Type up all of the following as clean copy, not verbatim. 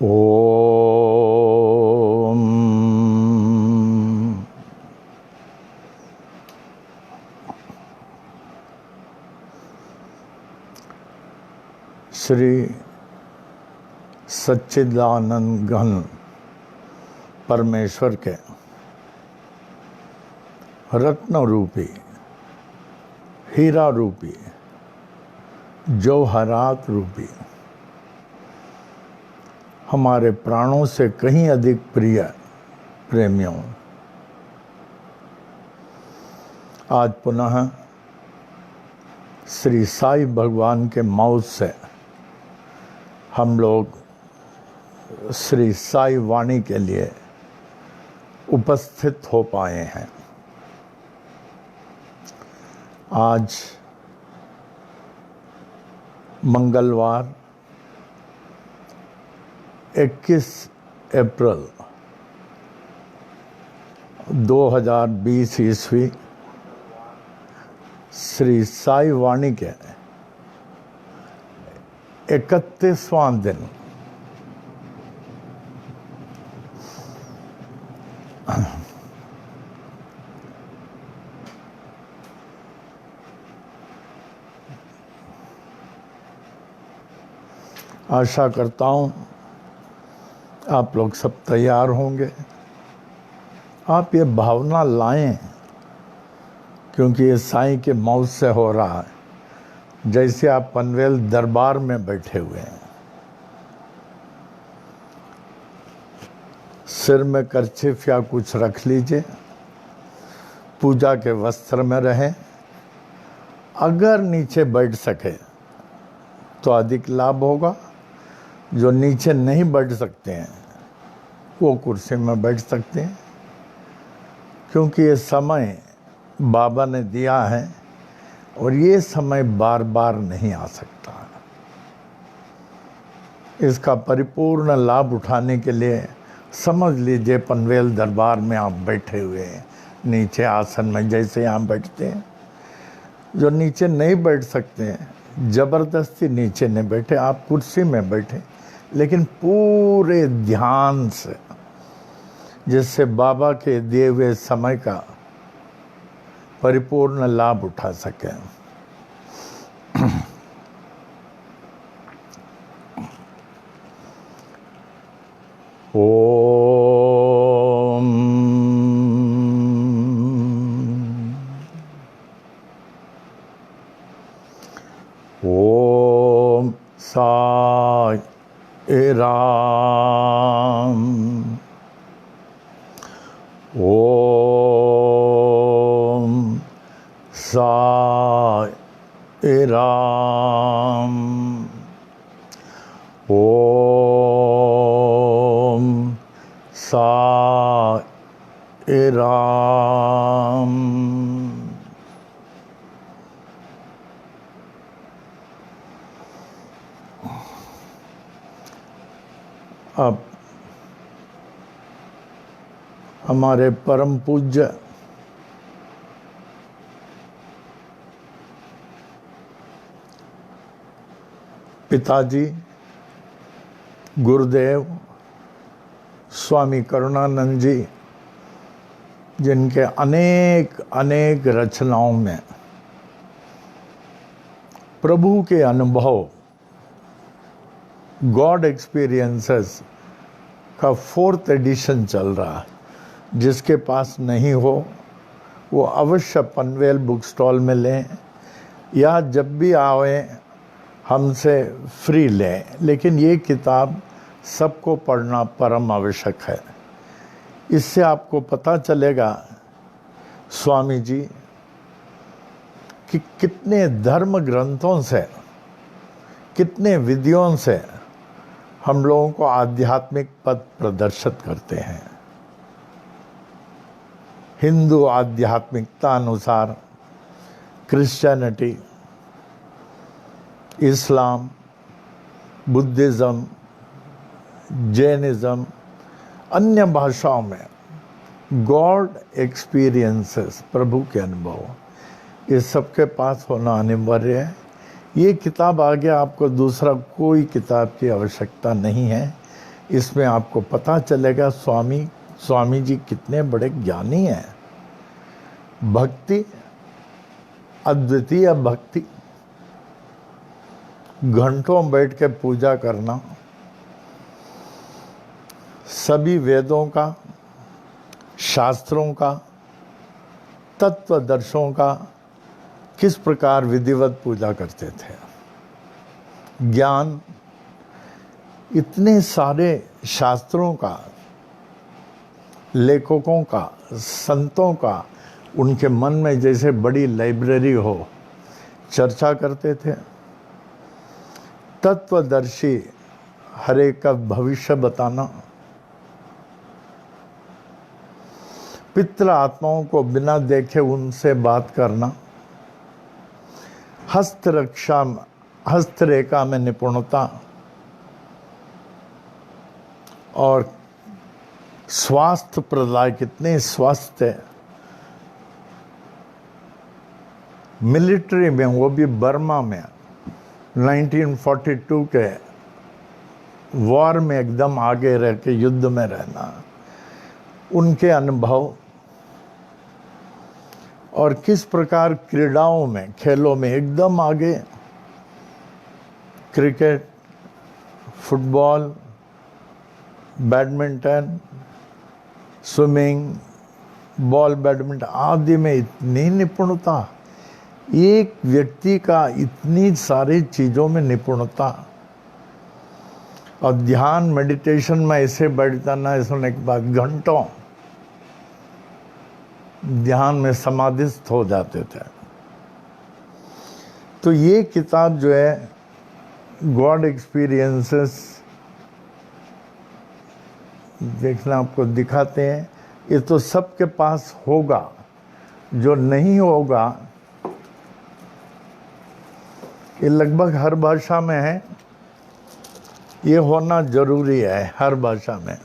ओम श्री सच्चिदानंद घन परमेश्वर के रत्न रूपी, हीरा रूपी, जौहरात रूपी, हमारे प्राणों से कहीं अधिक प्रिय प्रेमियों, आज पुनः श्री साई भगवान के माउथ से हम लोग श्री साई वाणी के लिए उपस्थित हो पाए हैं। आज मंगलवार 21 अप्रैल 2020 ईस्वी श्री साई वाणी के 31वां दिन। आशा करता हूँ आप लोग सब तैयार होंगे। आप ये भावना लाएं, क्योंकि ये साईं के माउथ से हो रहा है जैसे आप पनवेल दरबार में बैठे हुए हैं। सिर में करचिफ या कुछ रख लीजिए, पूजा के वस्त्र में रहें। अगर नीचे बैठ सके तो अधिक लाभ होगा। जो नीचे नहीं बैठ सकते हैं वो कुर्सी में बैठ सकते हैं, क्योंकि ये समय बाबा ने दिया है और ये समय बार बार नहीं आ सकता। इसका परिपूर्ण लाभ उठाने के लिए समझ लीजिए पनवेल दरबार में आप बैठे हुए हैं, नीचे आसन में जैसे यहाँ बैठते हैं। जो नीचे नहीं बैठ सकते हैं ज़बरदस्ती नीचे नहीं बैठे, आप कुर्सी में बैठे, लेकिन पूरे ध्यान से, जिससे बाबा के दिए हुए समय का परिपूर्ण लाभ उठा सकें। ओम ओम साई राम। ओम साई राम। ओम साई राम। अब हमारे परम पूज्य पिताजी गुरुदेव स्वामी करुणानंद जी, जिनके अनेक अनेक रचनाओं में प्रभु के अनुभव, गॉड एक्सपीरियंसेस का 4th एडिशन चल रहा है। जिसके पास नहीं हो वो अवश्य पनवेल बुक स्टॉल में लें, या जब भी आए हमसे फ्री लें। लेकिन ये किताब सबको पढ़ना परम आवश्यक है। इससे आपको पता चलेगा स्वामी जी कि कितने धर्म ग्रंथों से, कितने विधियों से हम लोगों को आध्यात्मिक पथ प्रदर्शित करते हैं। हिंदू आध्यात्मिकता अनुसार क्रिश्चियनिटी, इस्लाम, बुद्धिज़्म, जैनिज़्म, अन्य भाषाओं में गॉड एक्सपीरियंसेस, प्रभु के अनुभव, ये सबके पास होना अनिवार्य है। ये किताब आगे आपको दूसरा कोई किताब की आवश्यकता नहीं है। इसमें आपको पता चलेगा स्वामी जी कितने बड़े ज्ञानी हैं। भक्ति, अद्वितीय भक्ति, घंटों बैठ के पूजा करना, सभी वेदों का, शास्त्रों का, तत्वदर्शों का किस प्रकार विधिवत पूजा करते थे। ज्ञान, इतने सारे शास्त्रों का, लेखकों का, संतों का उनके मन में जैसे बड़ी लाइब्रेरी हो, चर्चा करते थे। तत्वदर्शी, हर एक का भविष्य बताना, पितृ आत्माओं को बिना देखे उनसे बात करना, हस्तरेखा में निपुणता, और स्वास्थ्य प्रदाय, कितने स्वस्थ है। मिलिट्री में, वो भी बर्मा में 1942 के वॉर में एकदम आगे रह के युद्ध में रहना, उनके अनुभव, और किस प्रकार क्रीड़ाओं में, खेलों में एकदम आगे, cricket, football, badminton, swimming, ball badminton आदि में इतनी निपुणता, एक व्यक्ति का इतनी सारी चीज़ों में निपुणता। और ध्यान, मेडिटेशन में ऐसे बैठता ना, सुनने के बाद घंटों ध्यान में समाधिस्थ हो जाते थे। तो ये किताब जो है गॉड एक्सपीरियंसेस, देखना आपको दिखाते हैं। ये तो सबके पास होगा, जो नहीं होगा ये लगभग हर भाषा में है। ये होना जरूरी है हर भाषा में।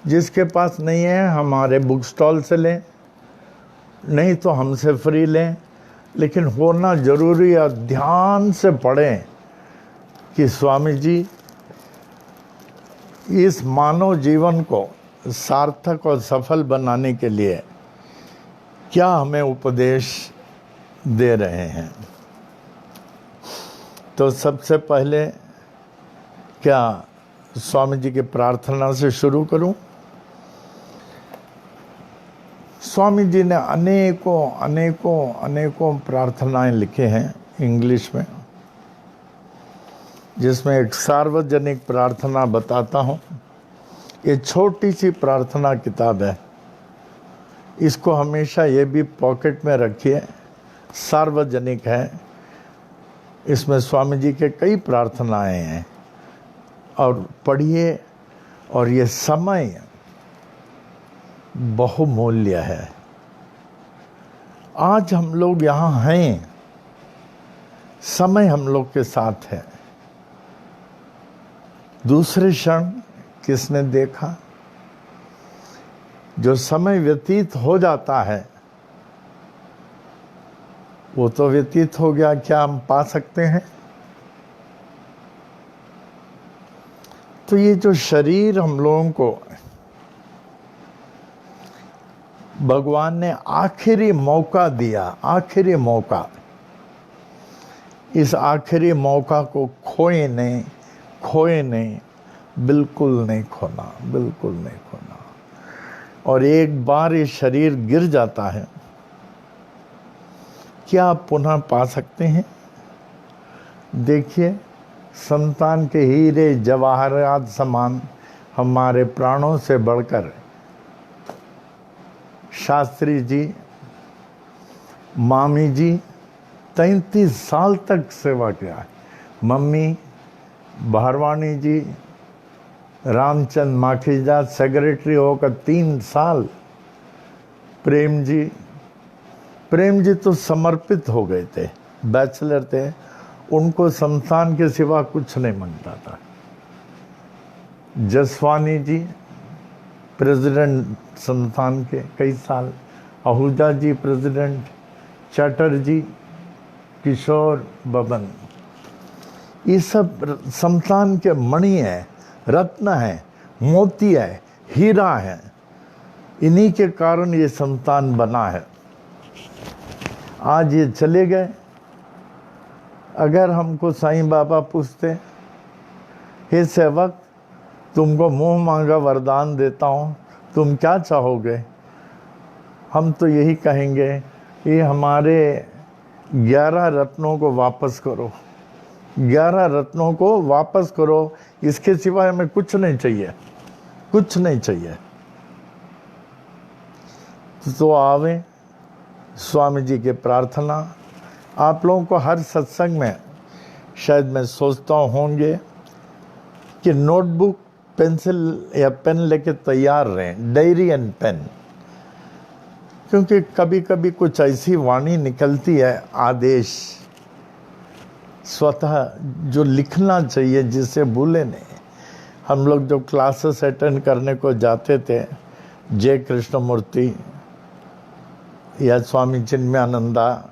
जिसके पास नहीं है हमारे बुक स्टॉल से लें, नहीं तो हमसे फ्री लें, लेकिन होना जरूरी है। ध्यान से पढ़ें कि स्वामी जी इस मानव जीवन को सार्थक और सफल बनाने के लिए क्या हमें उपदेश दे रहे हैं। तो सबसे पहले क्या स्वामी जी की प्रार्थना से शुरू करूं। स्वामी जी ने अनेकों प्रार्थनाएं लिखे हैं इंग्लिश में, जिसमें एक सार्वजनिक प्रार्थना बताता हूं। ये छोटी सी प्रार्थना किताब है, इसको हमेशा ये भी पॉकेट में रखिए, सार्वजनिक है। इसमें स्वामी जी के कई प्रार्थनाएं हैं और पढ़िए। और ये समय बहुमूल्य है। आज हम लोग यहाँ हैं, समय हम लोग के साथ है। दूसरे क्षण किसने देखा, जो समय व्यतीत हो जाता है वो तो व्यतीत हो गया, क्या हम पा सकते हैं। तो ये जो शरीर हम लोगों को भगवान ने आखिरी मौका दिया, आखिरी मौका, इस आखिरी मौका को खोए नहीं, बिल्कुल नहीं खोना, बिल्कुल नहीं खोना। और एक बार ये शरीर गिर जाता है, क्या आप पुनः पा सकते हैं। देखिए, संतान के हीरे जवाहरात समान हमारे प्राणों से बढ़कर शास्त्री जी, मामी जी 33 साल तक सेवा किया है। मम्मी भारवानी जी, रामचंद माखीजा सेक्रेटरी होकर 3 साल। प्रेम जी तो समर्पित हो गए थे, बैचलर थे, उनको संतान के सिवा कुछ नहीं मांगता था। जसवानी जी प्रेसिडेंट संतान के कई साल, आहूजा जी प्रेसिडेंट, चटर्जी, किशोर, बबन, ये सब संतान के मणि हैं, रत्न है, मोती है, हीरा है। इन्हीं के कारण ये संतान बना है। आज ये चले गए। अगर हमको साईं बाबा पूछते, हे सेवक, तुमको मुंह मांगा वरदान देता हूँ, तुम क्या चाहोगे? हम तो यही कहेंगे, ये हमारे 11 रत्नों को वापस करो, 11 रत्नों को वापस करो। इसके सिवाय हमें कुछ नहीं चाहिए, कुछ नहीं चाहिए। तो आवे स्वामी जी के प्रार्थना। आप लोगों को हर सत्संग में शायद मैं सोचता होंगे कि नोटबुक, पेंसिल या पेन लेके तैयार रहें, डायरी एंड पेन, क्योंकि कभी कभी कुछ ऐसी वाणी निकलती है, आदेश स्वतः जो लिखना चाहिए, जिसे भूले नहीं। हम लोग जो क्लासेस अटेंड करने को जाते थे, जय कृष्णमूर्ति या स्वामी चिन्मयानंदा,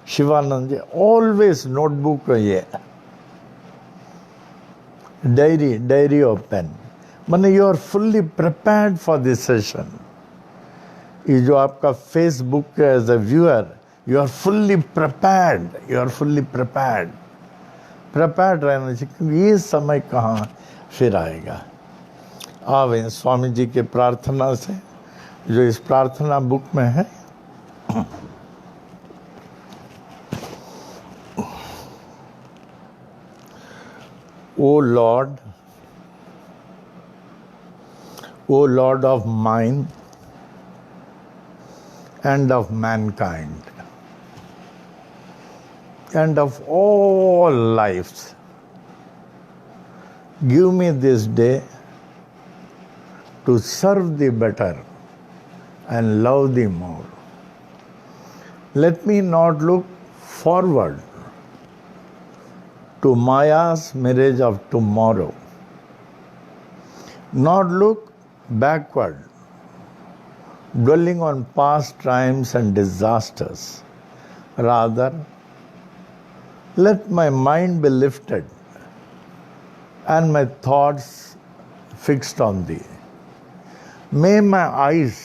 शिवानंद जी, ऑलवेज नोटबुक ये डायरी और पेन। माने you are fully prepared for this session. ये जो आपका Facebook as a viewer, you are fully prepared, you are fully prepared रहना चाहिए, क्योंकि ये समय कहाँ फिर आएगा। आवे स्वामी जी के प्रार्थना से, जो इस प्रार्थना बुक में है। O Lord of mine and of mankind and of all lives, give me this day to serve thee better and love thee more. Let me not look forward to Maya's mirage of tomorrow, not look backward, dwelling on past triumphs and disasters. Rather, let my mind be lifted and my thoughts fixed on thee. May my eyes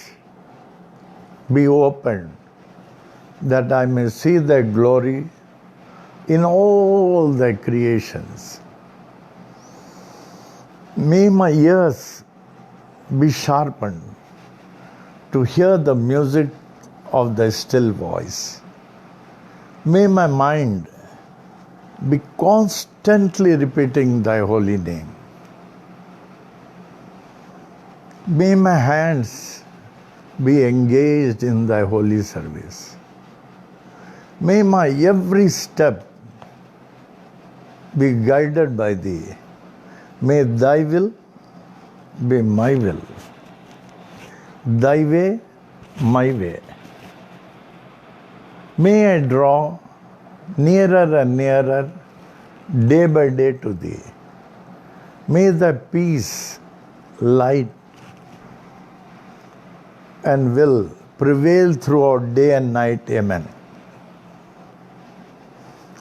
be opened that I may see thy glory in all thy creations. May my ears be sharpened to hear the music of thy still voice. May my mind be constantly repeating thy holy name. May my hands be engaged in thy holy service. May my every step be guided by thee. May thy will be my will, thy way my way. May I draw nearer and nearer day by day to thee. May thy peace, light, and will prevail throughout day and night. Amen.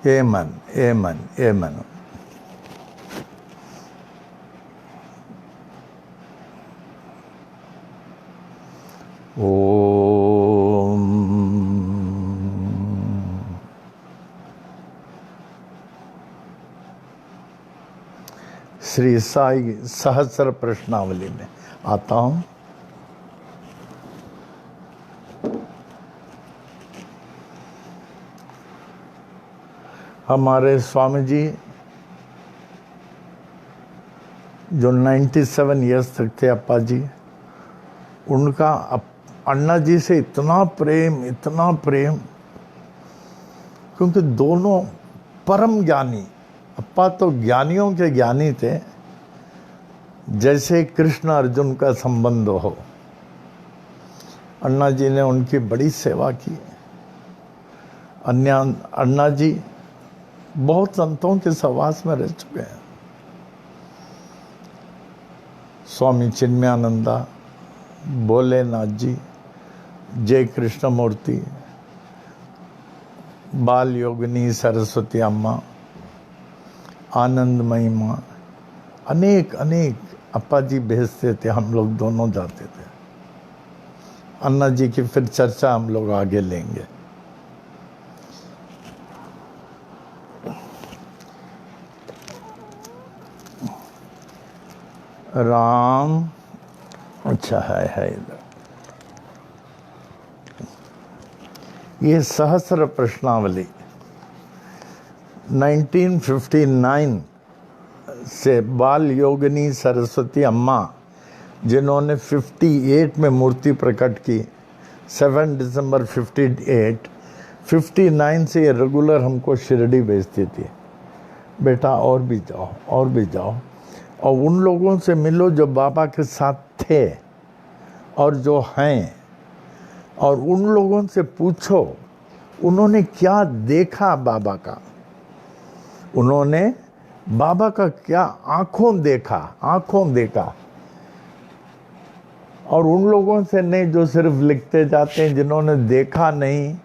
Amen, amen, amen. Om. Shri Sai सहस्र प्रश्नावली में आता हूँ। हमारे स्वामी जी जो 97 years तक थे, अप्पा जी, उनका अन्ना जी से इतना प्रेम, क्योंकि दोनों परम ज्ञानी। अप्पा तो ज्ञानियों के ज्ञानी थे, जैसे कृष्ण अर्जुन का संबंध हो। अन्ना जी ने उनकी बड़ी सेवा की। अन्ना जी बहुत संतों के सहवास में रह चुके हैं। स्वामी चिन्मयानंदा, भोलेनाथ जी, जय कृष्णमूर्ति, बाल योगिनी सरस्वती अम्मा, आनंदमयी माँ, अनेक अप्पा जी भेजते थे, हम लोग दोनों जाते थे। अन्ना जी की फिर चर्चा हम लोग आगे लेंगे। राम, अच्छा है इधर। ये सहस्र प्रश्नावली 1959 से बाल योगिनी सरस्वती अम्मा, जिन्होंने 58 में मूर्ति प्रकट की, 7 दिसंबर 58, 59 से ये रेगुलर हमको शिरडी भेजती थी, बेटा और भी जाओ और भी जाओ, और उन लोगों से मिलो जो बाबा के साथ थे और जो हैं, और उन लोगों से पूछो उन्होंने क्या देखा बाबा का, उन्होंने बाबा का क्या आंखों देखा। और उन लोगों से नहीं जो सिर्फ लिखते जाते हैं, जिन्होंने देखा नहीं,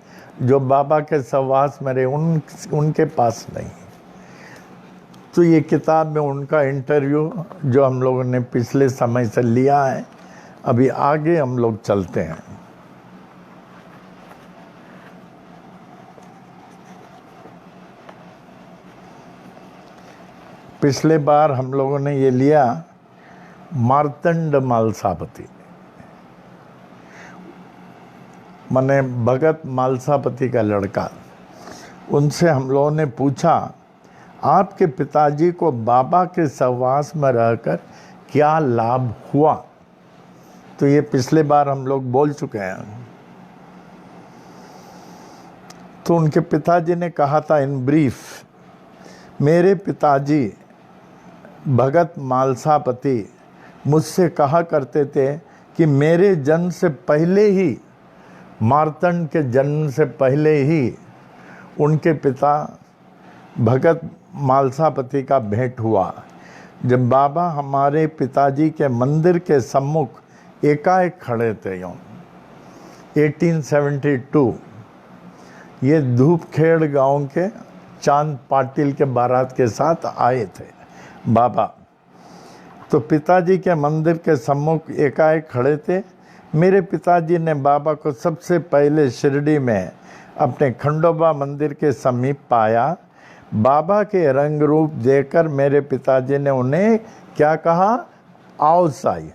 जो बाबा के सहवास में रहे, उनके पास नहीं। तो ये किताब में उनका इंटरव्यू जो हम लोगों ने पिछले समय से लिया है, अभी आगे हम लोग चलते हैं। पिछले बार हम लोगों ने ये लिया मार्तंड मालसापति, माने भगत मालसापति का लड़का। उनसे हम लोगों ने पूछा, आपके पिताजी को बाबा के सहवास में रहकर क्या लाभ हुआ? तो ये पिछले बार हम लोग बोल चुके हैं। तो उनके पिताजी ने कहा था इन ब्रीफ, मेरे पिताजी भगत मालसापति मुझसे कहा करते थे कि मेरे जन्म से पहले ही, मार्तंड के जन्म से पहले ही उनके पिता भगत मालसापति का भेंट हुआ। जब बाबा हमारे पिताजी के मंदिर के सम्मुख एकाएक खड़े थे, 1872, ये धूपखेड़ गांव के चांद पाटिल के बारात के साथ आए थे बाबा। तो पिताजी के मंदिर के सम्मुख एकाएक खड़े थे। मेरे पिताजी ने बाबा को सबसे पहले शिरडी में अपने खंडोबा मंदिर के समीप पाया। बाबा के रंग रूप देखकर मेरे पिताजी ने उन्हें क्या कहा? आओ साईं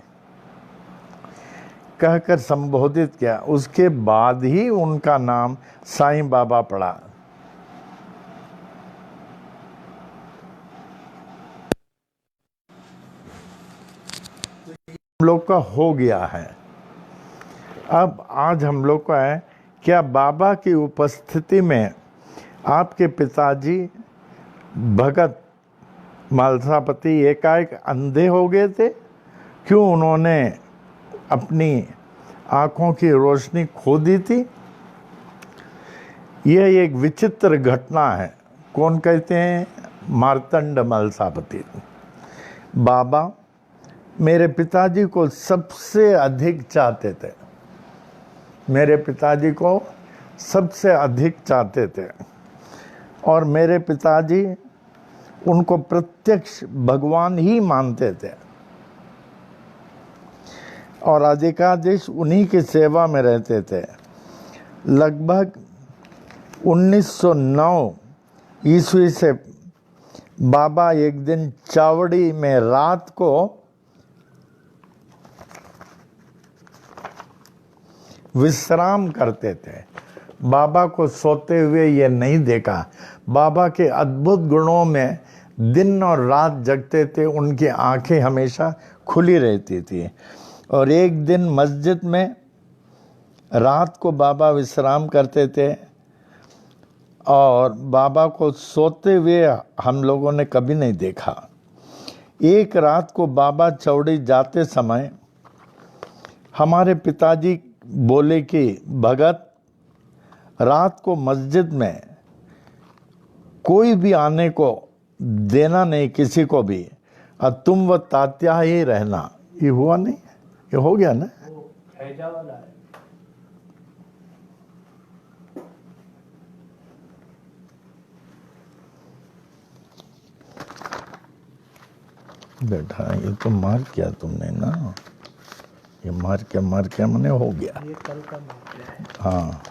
कहकर संबोधित किया। उसके बाद ही उनका नाम साईं बाबा पड़ा। हम लोग का हो गया है। अब आज हम लोग का है, क्या बाबा की उपस्थिति में आपके पिताजी भगत मालसापति एकाएक अंधे हो गए थे? क्यों उन्होंने अपनी आंखों की रोशनी खो दी थी? यह एक विचित्र घटना है। कौन कहते हैं? मार्तंड मालसापति। बाबा मेरे पिताजी को सबसे अधिक चाहते थे, मेरे पिताजी को सबसे अधिक चाहते थे, और मेरे पिताजी उनको प्रत्यक्ष भगवान ही मानते थे, और अधिकांश उन्हीं की सेवा में रहते थे। लगभग 1909 ईस्वी से बाबा एक दिन चावड़ी में रात को विश्राम करते थे। बाबा को सोते हुए ये नहीं देखा। बाबा के अद्भुत गुणों में दिन और रात जगते थे, उनकी आंखें हमेशा खुली रहती थी। और एक दिन मस्जिद में रात को बाबा विश्राम करते थे, और बाबा को सोते हुए हम लोगों ने कभी नहीं देखा। एक रात को बाबा चौड़ी जाते समय हमारे पिताजी बोले कि भगत, रात को मस्जिद में कोई भी आने को देना नहीं, किसी को भी, और तुम व तात्या ही रहना। ये हुआ नहीं? ये हो गया ना? वाला है। बेटा ये तो मार किया तुमने ना, ये मार के मैंने हो गया। ये कल का मामला है। हाँ।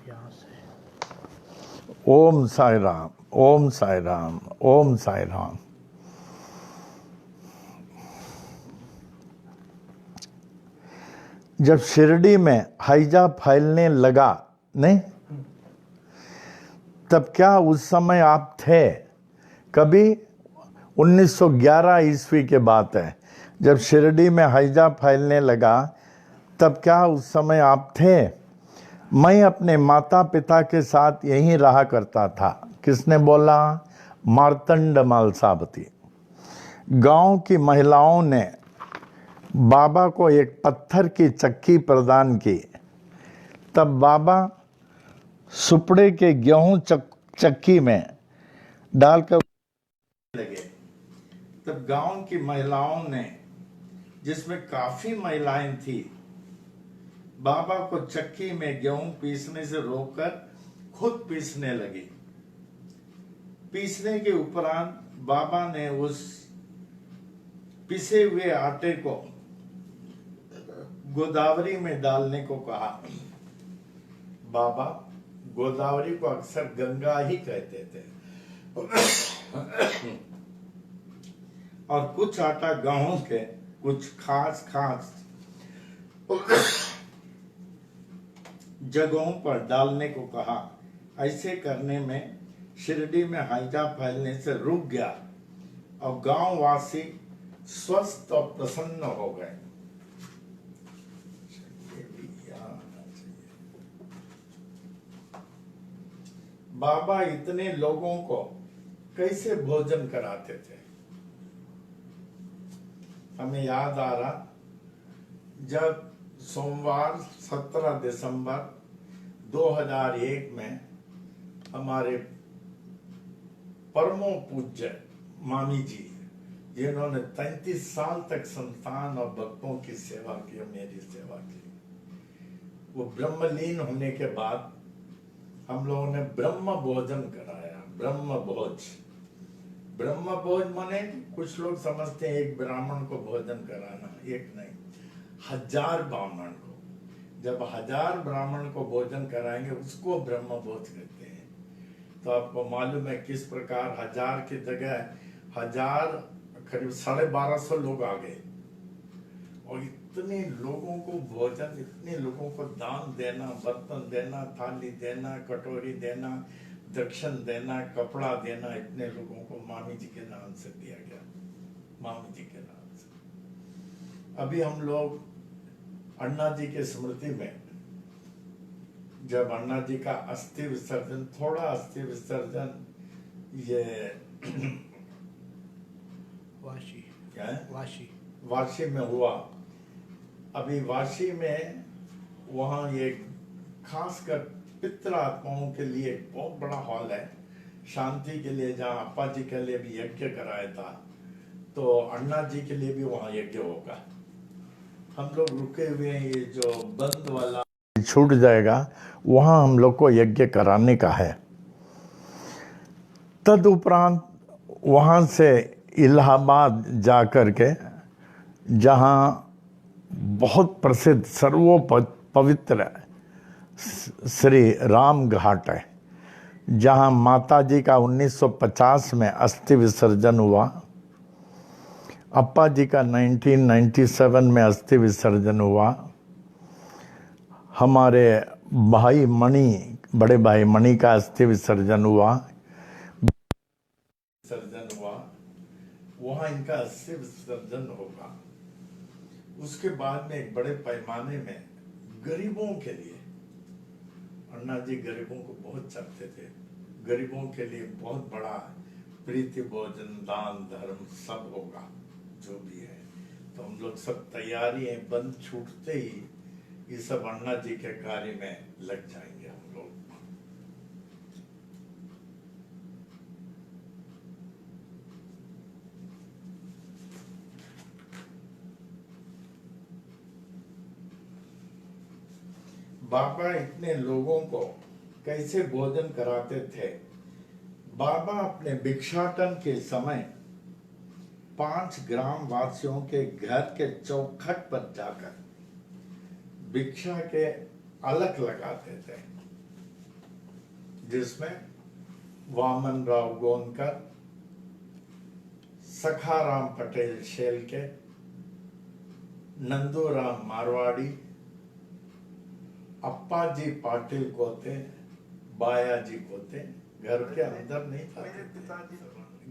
यहाँ से ओम साई राम, ओम साई राम, ओम साई राम। जब शिरडी में हैजा फैलने लगा नहीं, तब क्या उस समय आप थे? कभी 1911 ईस्वी के बात है, जब शिरडी में हैजा फैलने लगा, तब क्या उस समय आप थे? मैं अपने माता पिता के साथ यहीं रहा करता था। किसने बोला? मार्तंड मालसावती। गांव की महिलाओं ने बाबा को एक पत्थर की चक्की प्रदान की। तब बाबा सुपड़े के गेहूं चक्की में डालकर लगे। तब गांव की महिलाओं ने, जिसमें काफी महिलाएं थी, बाबा को चक्की में गेहूं पीसने से रोककर खुद पीसने लगी। पीसने के उपरांत बाबा ने उस पिसे हुए आटे को गोदावरी में डालने को कहा। बाबा गोदावरी को अक्सर गंगा ही कहते थे। और कुछ आटा गेहूं के कुछ खास जगहों पर डालने को कहा। ऐसे करने में शिरडी में हैजा फैलने से रुक गया और गांव वासी स्वस्थ और प्रसन्न हो गए। बाबा इतने लोगों को कैसे भोजन कराते थे? हमें याद आ रहा, जब सोमवार 17 दिसंबर 2001 में हमारे परमो पूज्य मामी जी, जिन्होंने 33 साल तक संतान और भक्तों की सेवा की, मेरी सेवा की, वो ब्रह्मलीन होने के बाद हम लोगों ने ब्रह्म भोजन कराया। ब्रह्म भोज माने कुछ लोग समझते हैं एक ब्राह्मण को भोजन कराना, एक नहीं, 1000 ब्राह्मण को। जब 1000 ब्राह्मण को भोजन कराएंगे उसको ब्रह्म भोज कहते हैं। तो आपको मालूम है किस प्रकार 1000 की जगह 1000 करीब 1250 लोग आ गए। और इतने लोगों को भोजन, इतने लोगों को दान देना, बर्तन देना, थाली देना, कटोरी देना, दक्षिण देना, कपड़ा देना, इतने लोगों को मामी जी के नाम से दिया गया। मामी जी के नाम से। अभी हम लोग अन्ना जी के स्मृति में, जब अन्ना जी का अस्थि विसर्जन, थोड़ा अस्थि विसर्जन ये वाशी, क्या है, वाशी में हुआ। अभी वाशी में वहाँ ये खासकर पितृ आत्माओं के लिए एक बहुत बड़ा हॉल है, शांति के लिए, जहाँ अप्पा जी के लिए भी यज्ञ कराया था, तो अन्ना जी के लिए भी वहाँ यज्ञ होगा। हम लोग रुके हुए हैं, ये जो बंद वाला छूट जाएगा, वहाँ हम लोग को यज्ञ कराने का है। तदुपरांत वहाँ से इलाहाबाद जा कर के, जहाँ बहुत प्रसिद्ध सर्वोपवित्र श्री राम घाट है, जहाँ माता जी का 1950 में अस्थि विसर्जन हुआ, अप्पा जी का 1997 में अस्थि विसर्जन हुआ, हमारे भाई मणि, बड़े भाई मणि का अस्थि विसर्जन हुआ, वहाँ इनका अस्थि विसर्जन होगा। उसके बाद में एक बड़े पैमाने में गरीबों के लिए, अन्ना जी गरीबों को बहुत चाहते थे, गरीबों के लिए बहुत बड़ा प्रीति भोजन, दान धर्म सब होगा, जो भी है। तो हम लोग सब तैयारी है, बंद छूटते ही ये सब अन्ना जी के कार्य में लग जाएंगे हम लोग। बाबा इतने लोगों को कैसे भोजन कराते थे? बाबा अपने भिक्षाटन के समय 5 ग्राम वासियों के घर के चौखट पर जाकर भिक्षा के अलग लगाते थे, जिसमें वामन राव गोंदकर, सखाराम पटेल शेलके, नंदूराम मारवाड़ी, अप्पा जी पाटिल कोते, बाया जी कोते घर के अंदर नहीं पाते,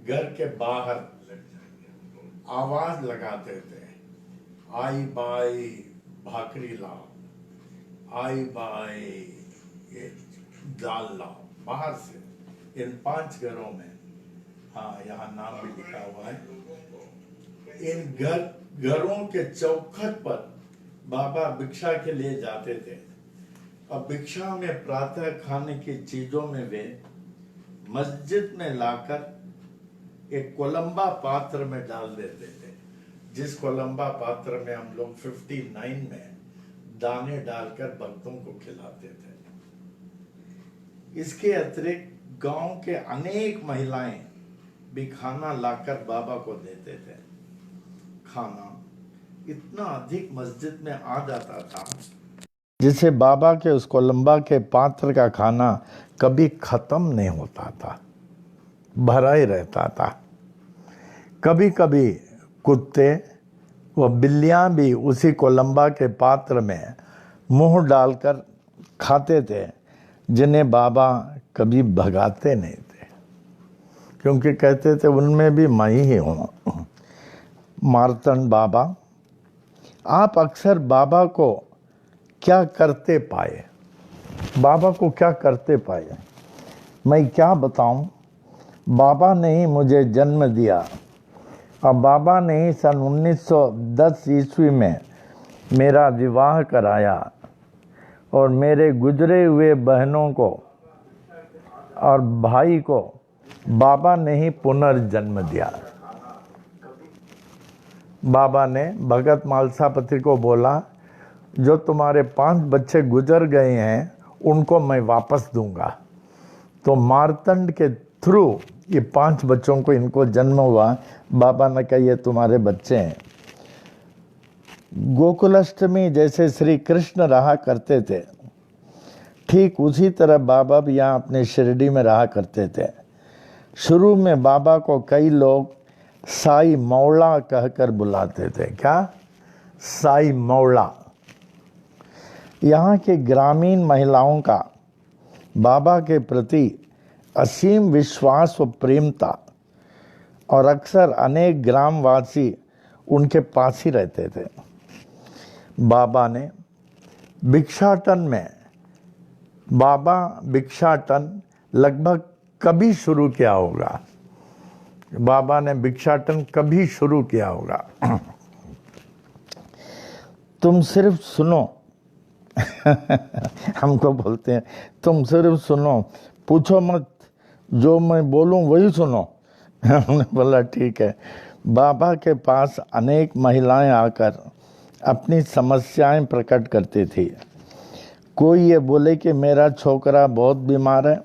घर के बाहर आवाज लगाते थे, आई बाई भाकरी लाओ, आई बाई ये दाल लाओ, बाहर से इन 5 घरों में, हाँ यहाँ नाम भी लिखा हुआ है, इन घरों के चौखट पर बाबा भिक्षा के लिए जाते थे। अब भिक्षा में प्रातः खाने की चीजों में वे मस्जिद में लाकर एक कोलंबा पात्र में डाल देते थे, जिस कोलंबा पात्र में हम लोग 59 में दाने डालकर भक्तों को खिलाते थे। इसके अतिरिक्त गांव के अनेक महिलाएं भी खाना लाकर बाबा को देते थे। खाना इतना अधिक मस्जिद में आ जाता था जिसे बाबा के उस कोलंबा के पात्र का खाना कभी खत्म नहीं होता था, भरा ही रहता था। कभी कभी कुत्ते व बिल्लियां भी उसी कोलंबा के पात्र में मुंह डालकर खाते थे, जिन्हें बाबा कभी भगाते नहीं थे, क्योंकि कहते थे उनमें भी मैं ही हूँ। मार्तंड बाबा, आप अक्सर बाबा को क्या करते पाए? बाबा को क्या करते पाए? मैं क्या बताऊं? बाबा ने ही मुझे जन्म दिया और बाबा ने ही सन 1910 ईस्वी में मेरा विवाह कराया और मेरे गुजरे हुए बहनों को और भाई को बाबा ने ही पुनर्जन्म दिया। बाबा ने भगत मालसापति को बोला, जो तुम्हारे 5 बच्चे गुजर गए हैं उनको मैं वापस दूंगा। तो मार्तंड के थ्रू ये 5 बच्चों को इनको जन्म हुआ। बाबा ने कहा ये तुम्हारे बच्चे हैं। गोकुलाष्टमी जैसे श्री कृष्ण रहा करते थे, ठीक उसी तरह बाबा भी यहाँ अपने शिरडी में रहा करते थे। शुरू में बाबा को कई लोग साई मौला कहकर बुलाते थे। क्या? साई मौला। यहाँ के ग्रामीण महिलाओं का बाबा के प्रति असीम विश्वास व प्रेम था और अक्सर अनेक ग्रामवासी उनके पास ही रहते थे। बाबा ने भिक्षाटन लगभग कभी शुरू किया होगा? बाबा ने भिक्षाटन कभी शुरू किया होगा? तुम सिर्फ सुनो। हमको बोलते हैं तुम सिर्फ सुनो, पूछो मत, जो मैं बोलूं वही सुनो। हमने बोला ठीक है। बाबा के पास अनेक महिलाएं आकर अपनी समस्याएं प्रकट करती थी। कोई ये बोले कि मेरा छोकरा बहुत बीमार है,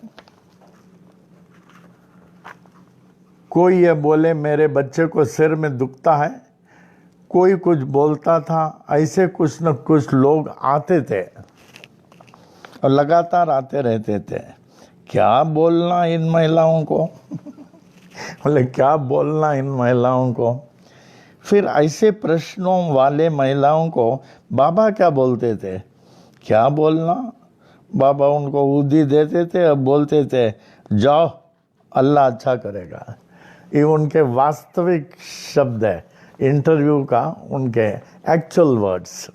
कोई ये बोले मेरे बच्चे को सिर में दुखता है, कोई कुछ बोलता था। ऐसे कुछ न कुछ लोग आते थे और लगातार आते रहते थे। क्या बोलना इन महिलाओं को? बोले क्या बोलना इन महिलाओं को? फिर ऐसे प्रश्नों वाले महिलाओं को बाबा क्या बोलते थे? क्या बोलना? बाबा उनको उदी देते थे और बोलते थे जाओ अल्लाह अच्छा करेगा। ये उनके वास्तविक शब्द है, इंटरव्यू का उनके एक्चुअल वर्ड्स।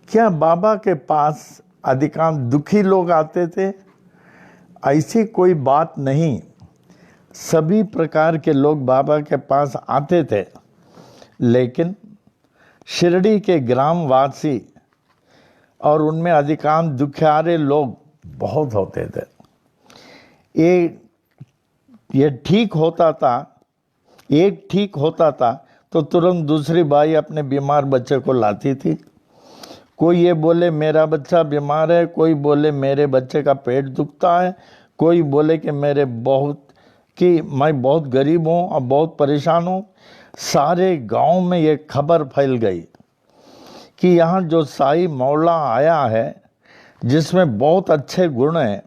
क्या बाबा के पास अधिकांश दुखी लोग आते थे? ऐसी कोई बात नहीं। सभी प्रकार के लोग बाबा के पास आते थे, लेकिन शिरडी के ग्रामवासी और उनमें अधिकांश दुखियारे लोग बहुत होते थे। ये ठीक होता था, एक ठीक होता था तो तुरंत दूसरी बाई अपने बीमार बच्चे को लाती थी। कोई ये बोले मेरा बच्चा बीमार है, कोई बोले मेरे बच्चे का पेट दुखता है, कोई बोले कि मैं बहुत गरीब हूँ और बहुत परेशान हूँ। सारे गांव में ये खबर फैल गई कि यहाँ जो साईं मौला आया है जिसमें बहुत अच्छे गुण हैं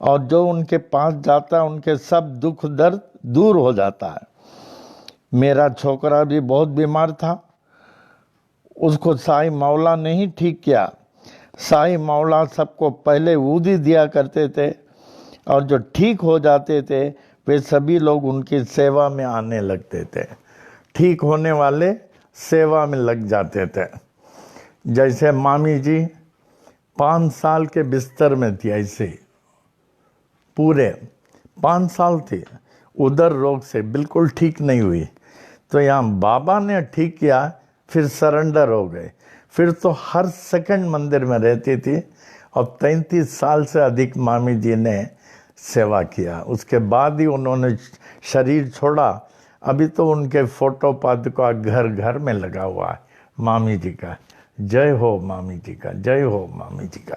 और जो उनके पास जाता है उनके सब दुख दर्द दूर हो जाता है। मेरा छोकरा भी बहुत बीमार था, उसको साईं मौला ने ही ठीक किया। साईं मौला सबको पहले ऊदी दिया करते थे और जो ठीक हो जाते थे वे सभी लोग उनकी सेवा में आने लगते थे। ठीक होने वाले सेवा में लग जाते थे। जैसे मामी जी 5 साल के बिस्तर में थी, ऐसे पूरे 5 साल थी, उधर रोग से बिल्कुल ठीक नहीं हुई। तो यहाँ बाबा ने ठीक किया, फिर सरेंडर हो गए। फिर तो हर सेकंड मंदिर में रहती थी और 33 साल से अधिक मामी जी ने सेवा किया। उसके बाद ही उन्होंने शरीर छोड़ा। अभी तो उनके फोटो पादुका घर घर में लगा हुआ है मामी जी का। जय हो मामी जी का, जय हो मामी जी का।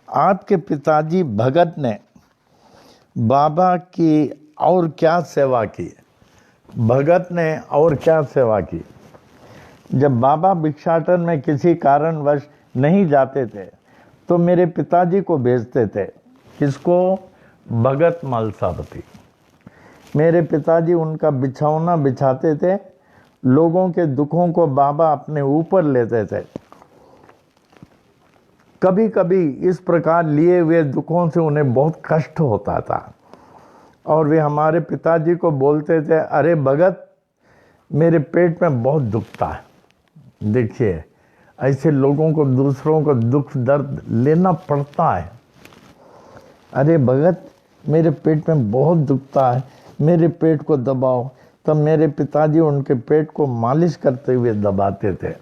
आपके पिताजी भगत ने बाबा की और क्या सेवा की? भगत ने और क्या सेवा की? जब बाबा भिक्षाटन में किसी कारणवश नहीं जाते थे तो मेरे पिताजी को भेजते थे। किसको? भगत मालसापति। मेरे पिताजी उनका बिछौना बिछाते थे। लोगों के दुखों को बाबा अपने ऊपर लेते थे। कभी कभी इस प्रकार लिए हुए दुखों से उन्हें बहुत कष्ट होता था और वे हमारे पिताजी को बोलते थे, अरे भगत मेरे पेट में बहुत दुखता है। देखिए, ऐसे लोगों को, दूसरों को दुख दर्द लेना पड़ता है। अरे भगत मेरे पेट में बहुत दुखता है, मेरे पेट को दबाओ। तब मेरे पिताजी उनके पेट को मालिश करते हुए दबाते थे।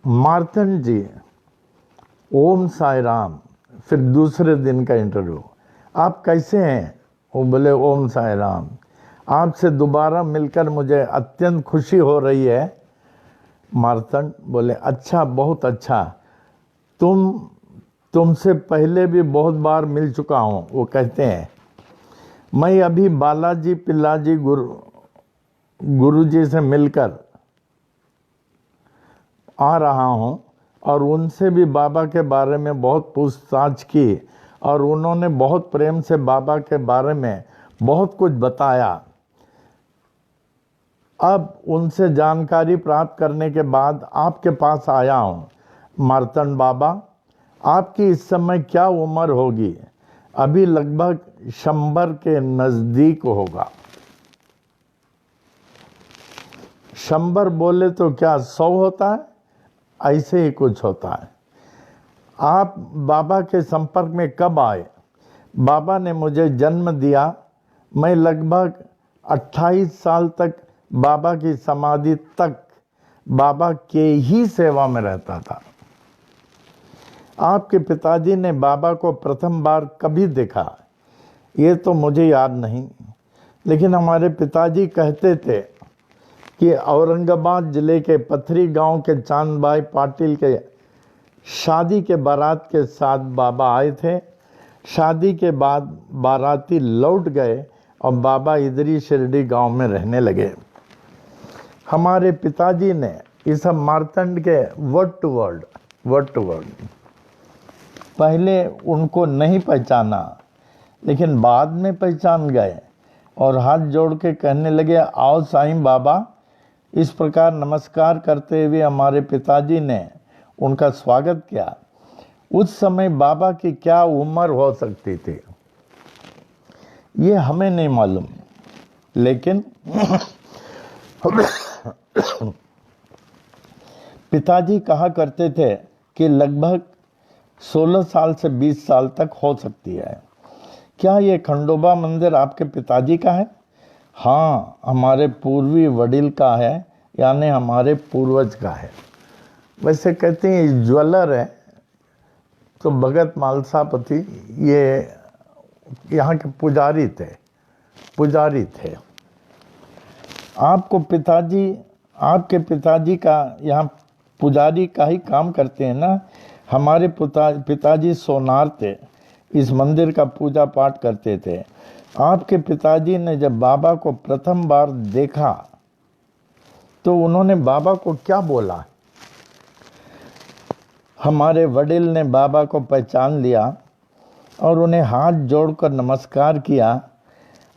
मार्तंड जी, ओम साई राम। फिर दूसरे दिन का इंटरव्यू, आप कैसे हैं? वो बोले ओम साई राम, आपसे दोबारा मिलकर मुझे अत्यंत खुशी हो रही है। मार्तंड बोले, अच्छा, बहुत अच्छा। तुमसे पहले भी बहुत बार मिल चुका हूँ। वो कहते हैं, मैं अभी बालाजी पिल्लाजी गुरुजी से मिलकर आ रहा हूँ और उनसे भी बाबा के बारे में बहुत पूछताछ की और उन्होंने बहुत प्रेम से बाबा के बारे में बहुत कुछ बताया। अब उनसे जानकारी प्राप्त करने के बाद आपके पास आया हूँ। मार्तंड बाबा, आपकी इस समय क्या उम्र होगी? अभी लगभग 100 के नज़दीक होगा। 100 बोले तो क्या 100 होता है? ऐसे ही कुछ होता है। आप बाबा के संपर्क में कब आए? बाबा ने मुझे जन्म दिया। मैं लगभग 28 साल तक बाबा की समाधि तक बाबा के ही सेवा में रहता था। आपके पिताजी ने बाबा को प्रथम बार कभी देखा? ये तो मुझे याद नहीं, लेकिन हमारे पिताजी कहते थे कि औरंगाबाद जिले के पथरी गांव के चांदभाई पाटिल के शादी के बारात के साथ बाबा आए थे। शादी के बाद बाराती लौट गए और बाबा इधरी शिरडी गांव में रहने लगे। हमारे पिताजी ने इस मार्तंड के वर्ड टू वर्ड पहले उनको नहीं पहचाना, लेकिन बाद में पहचान गए और हाथ जोड़ के कहने लगे, आओ साईं बाबा। इस प्रकार नमस्कार करते हुए हमारे पिताजी ने उनका स्वागत किया। उस समय बाबा की क्या उम्र हो सकती थी ये हमें नहीं मालूम, लेकिन पिताजी कहा करते थे कि लगभग 16 साल से 20 साल तक हो सकती है। क्या ये खंडोबा मंदिर आपके पिताजी का है? हाँ, हमारे पूर्वी वडील का है, यानी हमारे पूर्वज का है। वैसे कहते हैं ज्वेलर है, तो भगत मालसापति ये यहाँ के पुजारी थे। आपके पिताजी का यहाँ पुजारी का ही काम करते हैं ना? हमारे पिताजी सोनार थे, इस मंदिर का पूजा पाठ करते थे। आपके पिताजी ने जब बाबा को प्रथम बार देखा तो उन्होंने बाबा को क्या बोला? हमारे वडील ने बाबा को पहचान लिया और उन्हें हाथ जोड़कर नमस्कार किया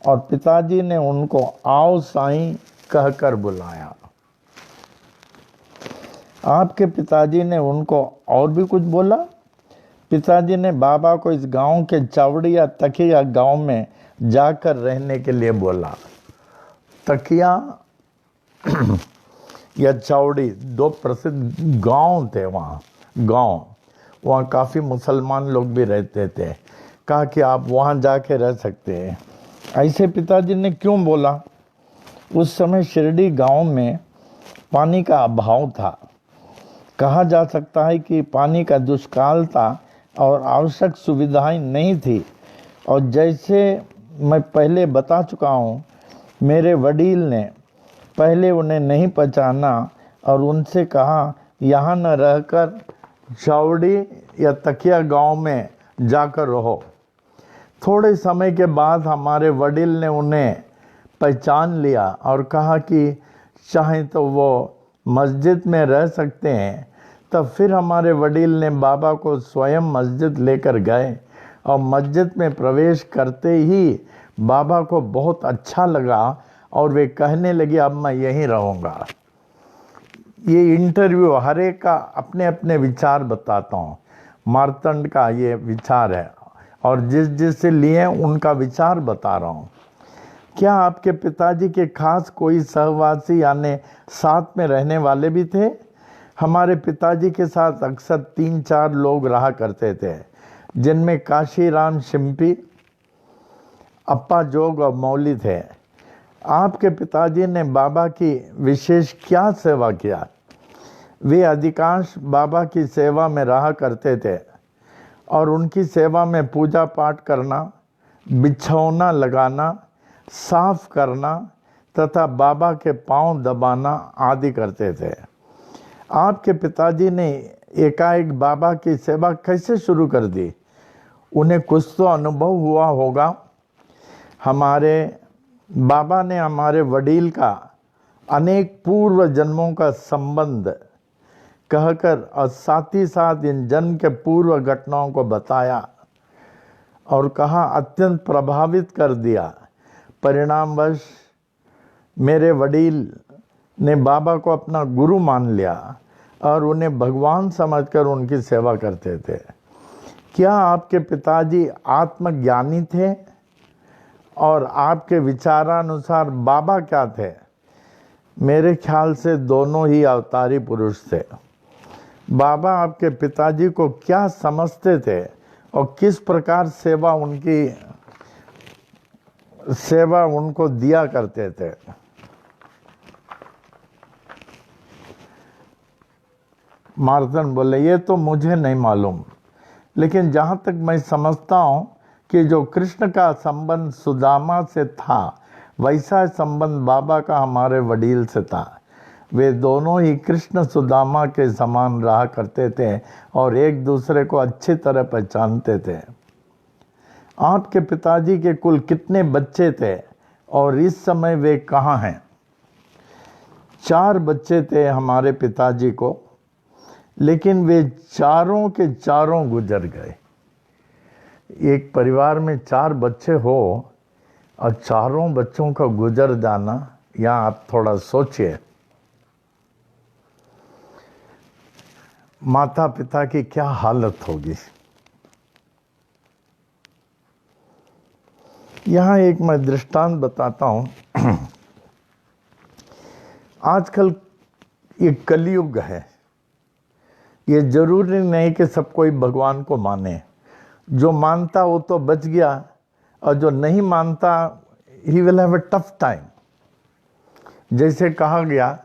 और पिताजी ने उनको आओ साईं कहकर बुलाया। आपके पिताजी ने उनको और भी कुछ बोला? पिताजी ने बाबा को इस गांव के चावड़ी या तकिया गांव में जाकर रहने के लिए बोला। तकिया या चावड़ी दो प्रसिद्ध गांव थे वहाँ काफ़ी मुसलमान लोग भी रहते थे। कहा कि आप वहाँ जाके रह सकते हैं। ऐसे पिताजी ने क्यों बोला? उस समय शिरडी गांव में पानी का अभाव था। कहा जा सकता है कि पानी का दुष्काल था और आवश्यक सुविधाएं नहीं थी। और जैसे मैं पहले बता चुका हूँ, मेरे वडील ने पहले उन्हें नहीं पहचाना और उनसे कहा यहाँ न रहकर चावड़ी या तकिया गांव में जाकर रहो। थोड़े समय के बाद हमारे वडील ने उन्हें पहचान लिया और कहा कि चाहें तो वो मस्जिद में रह सकते हैं। तब फिर हमारे वडील ने बाबा को स्वयं मस्जिद लेकर गए और मस्जिद में प्रवेश करते ही बाबा को बहुत अच्छा लगा और वे कहने लगे अब मैं यहीं रहूँगा। ये इंटरव्यू हर एक का अपने अपने विचार बताता हूँ। मार्तंड का ये विचार है और जिससे लिए उनका विचार बता रहा हूँ। क्या आपके पिताजी के खास कोई सहवासी यानी साथ में रहने वाले भी थे? हमारे पिताजी के साथ अक्सर 3-4 लोग रहा करते थे, जिनमें काशीराम शिंपी, अप्पा जोग और मौली थे। आपके पिताजी ने बाबा की विशेष क्या सेवा किया? वे अधिकांश बाबा की सेवा में रहा करते थे और उनकी सेवा में पूजा पाठ करना, बिछौना लगाना, साफ करना तथा बाबा के पांव दबाना आदि करते थे। आपके पिताजी ने एकाएक बाबा की सेवा कैसे शुरू कर दी? उन्हें कुछ तो अनुभव हुआ होगा। हमारे बाबा ने हमारे वडील का अनेक पूर्व जन्मों का संबंध कहकर और साथ ही साथ इन जन्म के पूर्व घटनाओं को बताया और कहा अत्यंत प्रभावित कर दिया। परिणामवश मेरे वडील ने बाबा को अपना गुरु मान लिया और उन्हें भगवान समझकर उनकी सेवा करते थे। क्या आपके पिताजी आत्मज्ञानी थे? और आपके विचारानुसार बाबा क्या थे? मेरे ख्याल से दोनों ही अवतारी पुरुष थे। बाबा आपके पिताजी को क्या समझते थे और किस प्रकार सेवा उनको दिया करते थे? मार्तन बोले ये तो मुझे नहीं मालूम, लेकिन जहाँ तक मैं समझता हूँ कि जो कृष्ण का संबंध सुदामा से था वैसा संबंध बाबा का हमारे वडील से था। वे दोनों ही कृष्ण सुदामा के समान रहा करते थे और एक दूसरे को अच्छी तरह पहचानते थे। आपके पिताजी के कुल कितने बच्चे थे और इस समय वे कहाँ हैं? 4 बच्चे थे हमारे पिताजी को, लेकिन वे चारों के चारों गुजर गए। एक परिवार में 4 बच्चे हो और चारों बच्चों का गुजर जाना, यहाँ आप थोड़ा सोचिए माता पिता की क्या हालत होगी। यहाँ एक मैं दृष्टांत बताता हूँ। आजकल ये कलयुग है। ये जरूरी नहीं कि सब कोई भगवान को माने। जो मानता वो तो बच गया और जो नहीं मानता he will have a tough time. जैसे कहा गया,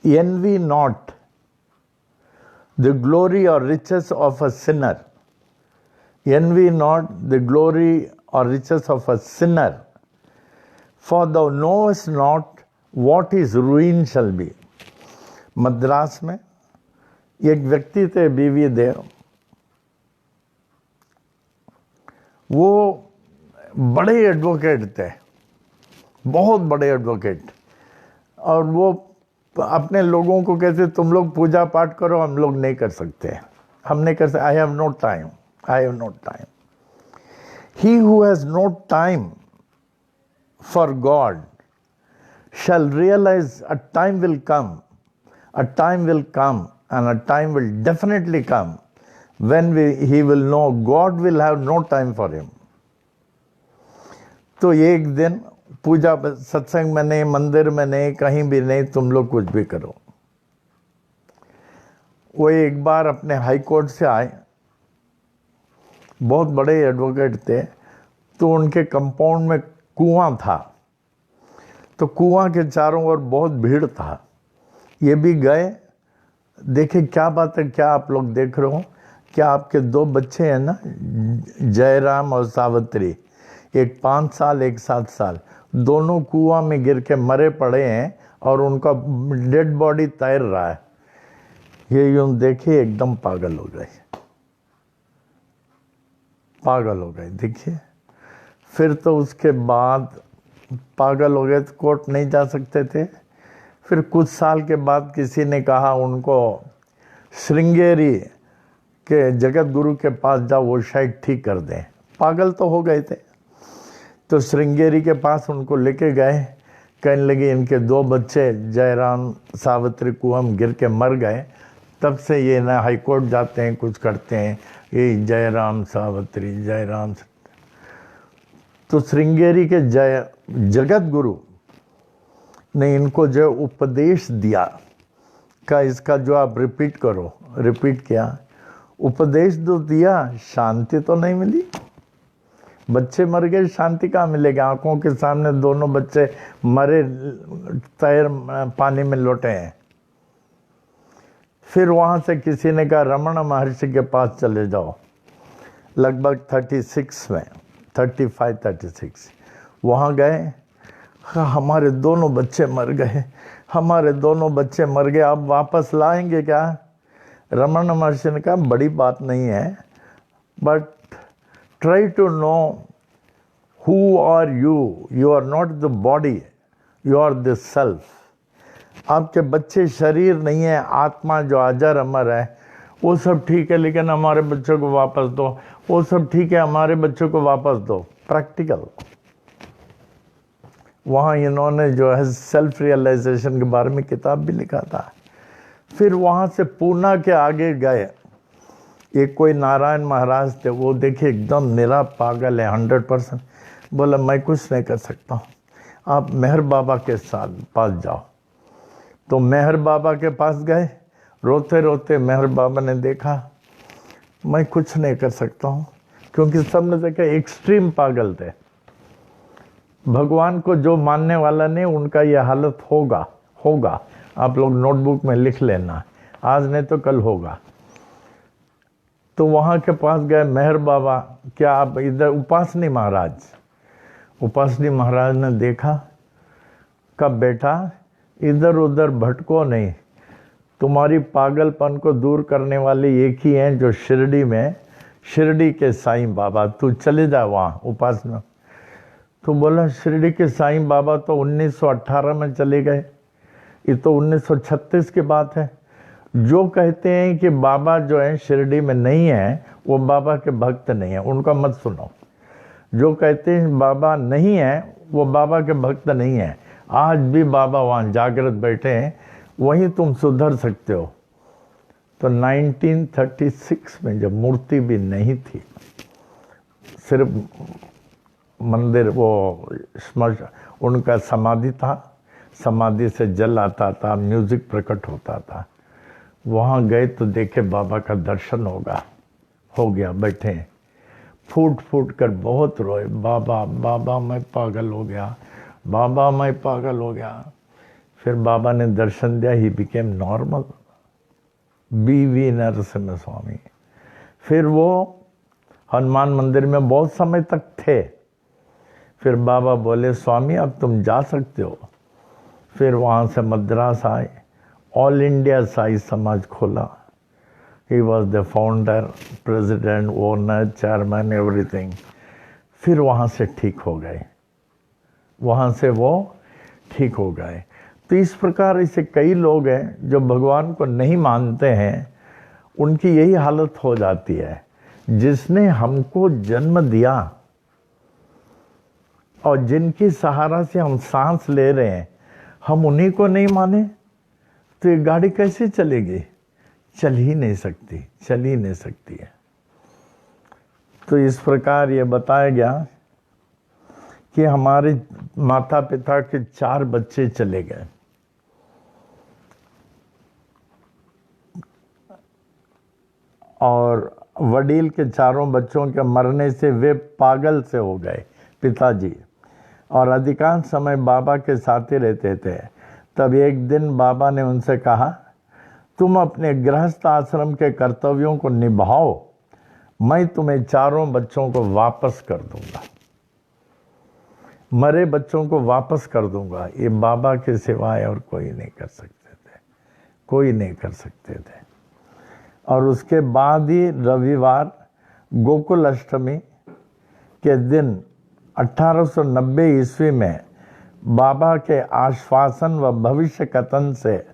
envy not the glory or riches of a sinner. Envy not the glory or riches of a sinner, for thou knowest not what his ruin shall be. Madras में एक व्यक्ति थे बीवी देव, वो बड़े एडवोकेट थे, बहुत बड़े एडवोकेट, और वो अपने लोगों को कहते तुम लोग पूजा पाठ करो, हम लोग नहीं कर सकते, हम नहीं कर सकते, I have no time, I have no time. He who has no time for God shall realize a time will come, a time will come, and a time will definitely come when he will know God will have no time for him. तो एक दिन पूजा सत्संग में नहीं, मंदिर में नहीं, कहीं भी नहीं, तुम लोग कुछ भी करो। वो एक बार अपने हाई कोर्ट से आए, बहुत बड़े एडवोकेट थे, तो उनके कंपाउंड में कुआं था, तो कुआं के चारों ओर बहुत भीड़ था। ये भी गए, देखे क्या बात है, क्या आप लोग देख रहे हो, क्या आपके 2 बच्चे हैं ना, जयराम और सावित्री, एक 5 साल एक 7 साल, दोनों कुआं में गिर के मरे पड़े हैं और उनका डेड बॉडी तैर रहा है। ये यूं देखे एकदम पागल हो गए, पागल हो गए। देखिए, फिर तो उसके बाद पागल हो गए तो कोर्ट नहीं जा सकते थे। फिर कुछ साल के बाद किसी ने कहा उनको श्रृंगेरी के जगत गुरु के पास जाओ, वो शायद ठीक कर दें। पागल तो हो गए थे, तो श्रृंगेरी के पास उनको लेके गए, कहने लगे इनके 2 बच्चे जयराम सावित्री कुआं में गिर के मर गए, तब से ये ना हाई कोर्ट जाते हैं, कुछ करते हैं, ये जयराम सावित्री जयराम। तो श्रृंगेरी के जगत गुरु ने इनको जो उपदेश दिया का इसका जो आप रिपीट करो, रिपीट किया, उपदेश तो दिया, शांति तो नहीं मिली। बच्चे मर गए, शांति कहाँ मिलेगा? आंखों के सामने दोनों बच्चे मरे तैर पानी में लौटे हैं। फिर वहां से किसी ने कहा रमण महर्षि के पास चले जाओ, लगभग 36 में 35-36 वहाँ गए। हमारे दोनों बच्चे मर गए, हमारे दोनों बच्चे मर गए, आप वापस लाएंगे क्या? रमण महर्षि ने कहा बड़ी बात नहीं है, but try to know who are you, you are not the body, you are the self. आपके बच्चे शरीर नहीं है, आत्मा जो अजर अमर है, वो सब ठीक है, लेकिन हमारे बच्चों को वापस दो। वो सब ठीक है, हमारे बच्चों को वापस दो। प्रैक्टिकल। वहाँ इन्होंने जो है सेल्फ रियलाइजेशन के बारे में किताब भी लिखा था। फिर वहाँ से पूना के आगे गए, एक कोई नारायण महाराज थे, वो देखे एकदम निरा पागल है 100%। बोला मैं कुछ नहीं कर सकता हूँ, आप मेहर बाबा के साथ पास जाओ। तो मेहर बाबा के पास गए, रोते रोते मेहर बाबा ने देखा मैं कुछ नहीं कर सकता हूँ, क्योंकि सबने देखा एक्सट्रीम पागल थे। भगवान को जो मानने वाला नहीं, उनका यह हालत होगा होगा। आप लोग नोटबुक में लिख लेना, आज नहीं तो कल होगा। तो वहाँ के पास गए मेहर बाबा, क्या आप इधर? उपासनी महाराज ने देखा, कब बेटा इधर उधर भटको नहीं, तुम्हारी पागलपन को दूर करने वाले एक ही हैं जो शिरडी में, शिरडी के साईं बाबा, तू चले जा वहाँ उपासना। तो बोला शिरडी के साईं बाबा तो 1918 में चले गए, ये तो 1936 की बात है। जो कहते हैं कि बाबा जो है शिरडी में नहीं है, वो बाबा के भक्त नहीं है, उनका मत सुनो। जो कहते हैं बाबा नहीं है, वो बाबा के भक्त नहीं है। आज भी बाबा वहाँ जागृत बैठे हैं, वहीं तुम सुधर सकते हो। तो 1936 में जब मूर्ति भी नहीं थी, सिर्फ मंदिर, वो स्मश, उनका समाधि था, समाधि से जल आता था, म्यूजिक प्रकट होता था। वहाँ गए तो देखे बाबा का दर्शन हो गया, बैठे फूट फूट कर बहुत रोए, बाबा बाबा मैं पागल हो गया, बाबा मैं पागल हो गया। फिर बाबा ने दर्शन दिया, he became normal. BV Narasimha Swami. फिर वो हनुमान मंदिर में बहुत समय तक थे। फिर बाबा बोले स्वामी अब तुम जा सकते हो। फिर वहाँ से मद्रास आए, ऑल इंडिया साई समाज खोला। He was the founder, president, owner, chairman, everything. फिर वहाँ से ठीक हो गए, वहाँ से वो ठीक हो गए। तो इस प्रकार ऐसे कई लोग हैं जो भगवान को नहीं मानते हैं, उनकी यही हालत हो जाती है। जिसने हमको जन्म दिया और जिनकी सहारा से हम सांस ले रहे हैं, हम उन्हीं को नहीं माने तो ये गाड़ी कैसे चलेगी? चल ही नहीं सकती, चल ही नहीं सकती है। तो इस प्रकार ये बताया गया कि हमारे माता पिता के 4 बच्चे चले गए, और वडील के 4 बच्चों के मरने से वे पागल से हो गए पिताजी, और अधिकांश समय बाबा के साथ ही रहते थे। तब एक दिन बाबा ने उनसे कहा, तुम अपने गृहस्थ आश्रम के कर्तव्यों को निभाओ, मैं तुम्हें 4 बच्चों को वापस कर दूंगा, मरे बच्चों को वापस कर दूंगा। ये बाबा के सिवाय और कोई नहीं कर सकते थे, कोई नहीं कर सकते थे। और उसके बाद ही रविवार गोकुल अष्टमी के दिन 1890 ईस्वी में बाबा के आश्वासन व भविष्य कथन से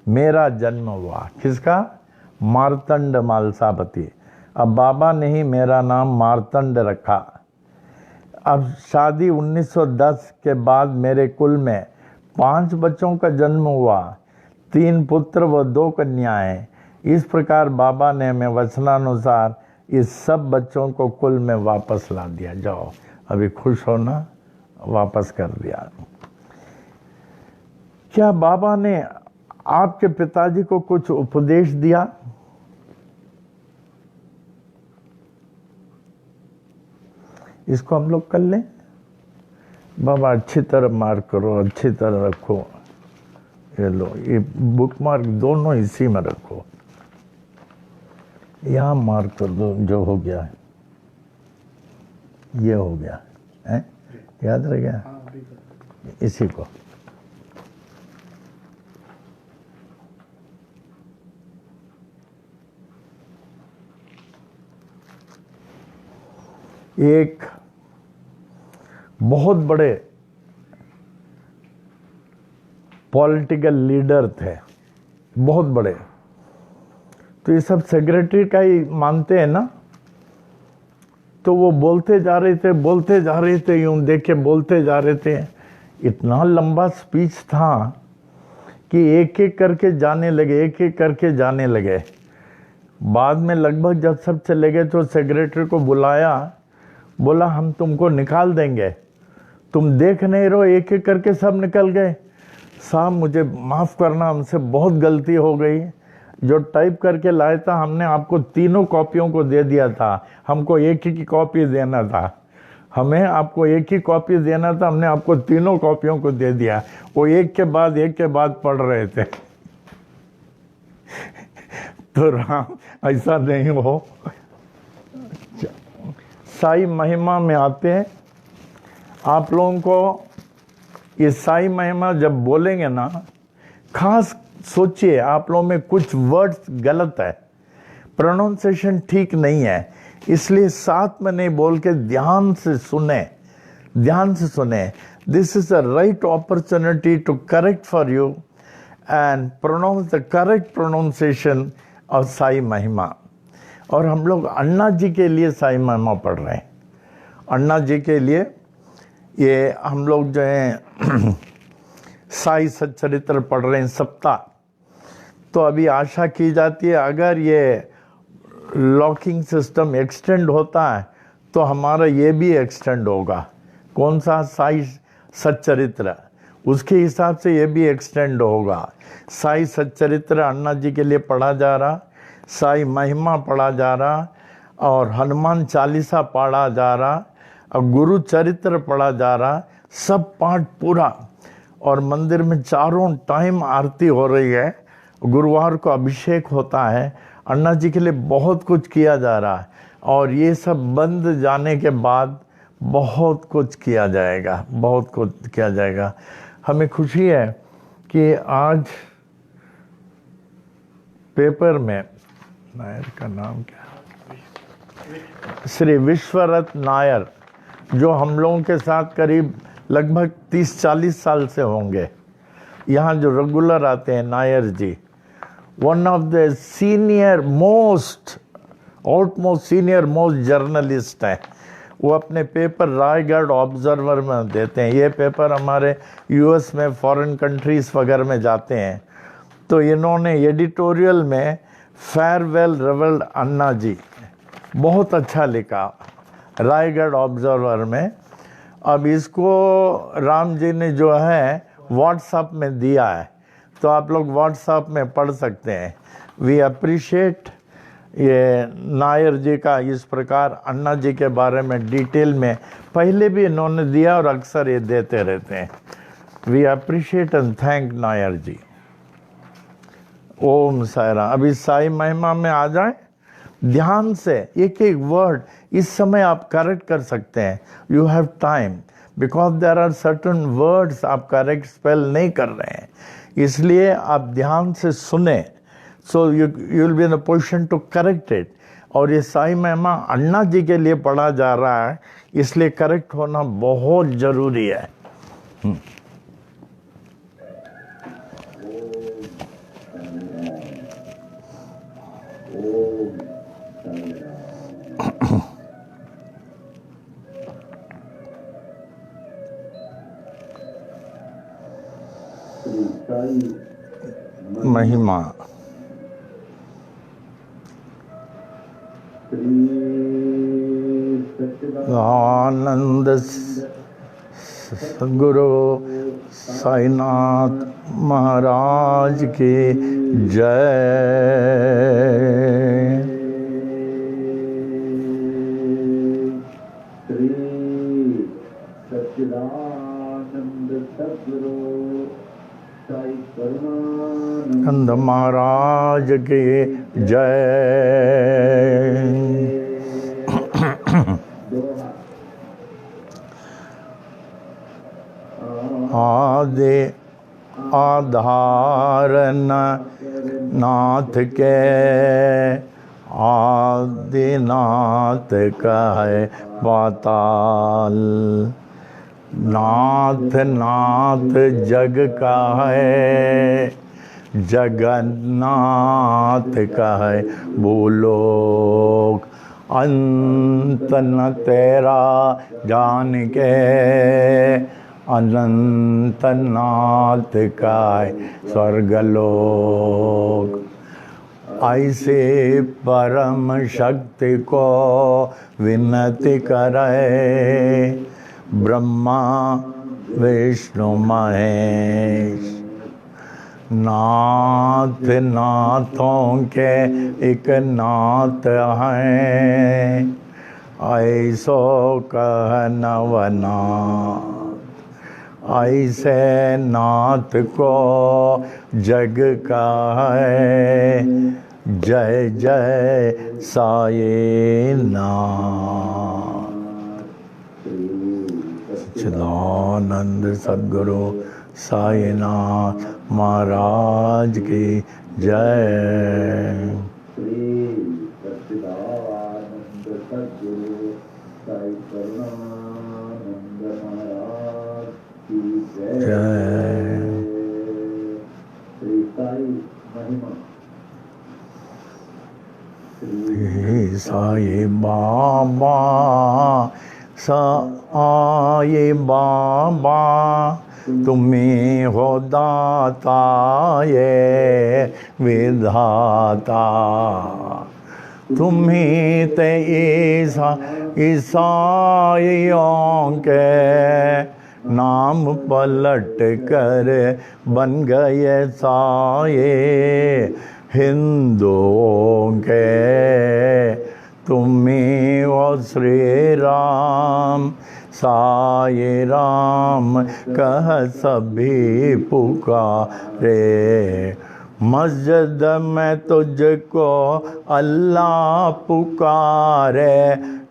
मेरा जन्म हुआ। किसका? मार्तंड मालसापति। अब बाबा ने ही मेरा नाम मार्तंड रखा। अब शादी 1910 के बाद मेरे कुल में 5 बच्चों का जन्म हुआ, 3 पुत्र व 2 कन्याएं। इस प्रकार बाबा ने हमें वचनानुसार इस सब बच्चों को कुल में वापस ला दिया। जाओ, अभी खुश हो ना, वापस कर दिया। क्या बाबा ने आपके पिताजी को कुछ उपदेश दिया? इसको हम लोग कर लें। बाबा अच्छी तरह मार्क करो, अच्छी तरह रखो, ये लो, ये बुक मार्क दोनों इसी में रखो, यहाँ मार्क कर दो। जो हो गया है, ये हो गया है, याद रह गया? इसी को एक बहुत बड़े पॉलिटिकल लीडर थे, बहुत बड़े। तो ये सब सेक्रेटरी का ही मानते हैं ना। तो वो बोलते जा रहे थे, बोलते जा रहे थे, यूं देखे बोलते जा रहे थे। इतना लंबा स्पीच था कि एक एक करके जाने लगे, एक एक करके जाने लगे। बाद में लगभग जब सब चले गए तो सेक्रेटरी को बुलाया, बोला हम तुमको निकाल देंगे, तुम देख नहीं रहो, एक एक करके सब निकल गए। साहब मुझे माफ़ करना, हमसे बहुत गलती हो गई। जो टाइप करके लाया था हमने आपको तीनों कॉपियों को दे दिया था, हमको एक ही कॉपी देना था, हमें आपको एक ही कॉपी देना था, हमने आपको तीनों कॉपियों को दे दिया। वो एक के बाद पढ़ रहे थे। तो राम ऐसा नहीं हो। साई महिमा में आते हैं, आप लोगों को ये साई महिमा जब बोलेंगे ना, खास सोचिए आप लोगों में कुछ वर्ड्स गलत है, प्रोनाउंसिएशन ठीक नहीं है, इसलिए साथ में नहीं बोल के ध्यान से सुने, ध्यान से सुने। This is a right opportunity to correct for you and pronounce the correct pronunciation of Sai Mahima. और हम लोग अन्ना जी के लिए साई महिमा पढ़ रहे हैं। अन्ना जी के लिए ये हम लोग जो है साई सच्चरित्र पढ़ रहे हैं सप्ताह। तो अभी आशा की जाती है अगर ये लॉकिंग सिस्टम एक्सटेंड होता है तो हमारा ये भी एक्सटेंड होगा। कौन सा? साई सच्चरित्र, उसके हिसाब से ये भी एक्सटेंड होगा। साई सच्चरित्र अन्ना जी के लिए पढ़ा जा रहा, साई महिमा पढ़ा जा रहा, और हनुमान चालीसा पढ़ा जा रहा, और गुरु चरित्र पढ़ा जा रहा, सब पाठ पूरा। और मंदिर में चारों टाइम आरती हो रही है, गुरुवार को अभिषेक होता है, अन्ना जी के लिए बहुत कुछ किया जा रहा है। और ये सब बंद जाने के बाद बहुत कुछ किया जाएगा, बहुत कुछ किया जाएगा। हमें खुशी है कि आज पेपर में, नायर का नाम क्या, श्री विश्वरथ नायर जो हम लोगों के साथ करीब लगभग 30-40 साल से होंगे, यहाँ जो रेगुलर आते हैं, Nair ji, one of the senior most journalist हैं। वो अपने पेपर रायगढ़ ऑब्जर्वर में देते हैं। ये पेपर हमारे यूएस में, फॉरेन कंट्रीज वगैरह में जाते हैं। तो इन्होंने एडिटोरियल में फेयरवेल रेवल्ड अन्ना जी बहुत अच्छा लिखा रायगढ़ ऑब्जर्वर में। अब इसको राम जी ने जो है व्हाट्सएप में दिया है, तो आप लोग व्हाट्सएप में पढ़ सकते हैं। वी अप्रिशिएट ये नायर जी का इस प्रकार अन्ना जी के बारे में डिटेल में पहले भी इन्होंने दिया और अक्सर ये देते रहते हैं। We appreciate and thank Nair ji. Om Sairam. अभी साई महिमा में आ जाएं, ध्यान से एक एक वर्ड इस समय आप करेक्ट कर सकते हैं। You have time, because there are certain words आप करेक्ट स्पेल नहीं कर रहे हैं, इसलिए आप ध्यान से सुने। So you will be in a position to correct it. और ये साई महिमा अन्ना जी के लिए पढ़ा जा रहा है, इसलिए करेक्ट होना बहुत जरूरी है। महिमा आनंद सद्गुरु साईनाथ महाराज की जय। श्री सच्चिदानंद सद्गुरु साई नंद महाराज की जय। आदि आधार नाथ के आदिनाथ कहे पाताल। नाथ नाथ जग का है, जगन्नाथ का है भूलोक। अंत न तेरा जान के, अनंत नाथ का है स्वर्गलोक। ऐसे परम शक्ति को विनती करे, ब्रह्मा विष्णु महेश। नाथ नाथों के एक नाथ हैं, ऐसो कह नवनाथ। ऐसे नाथ को जग का है, जय जय साई नाथ। सच्चिदानंद सद्गुरु साईनाथ महाराज की जय। श्री सच्चिदानंद सद्गुरु साई करुणानंद महाराज की जय। श्री साई महिमा। श्री साई बाबा साई बाबा, तुम्हें हो दाता ये विधाता। तुम्हें ते ईसाइयों के नाम पलट कर बन गए साये हिंदुओं के। तुम्हें वो श्री राम साई राम कह सभी पुकारे। मस्जिद में तुझको अल्लाह पुकारे,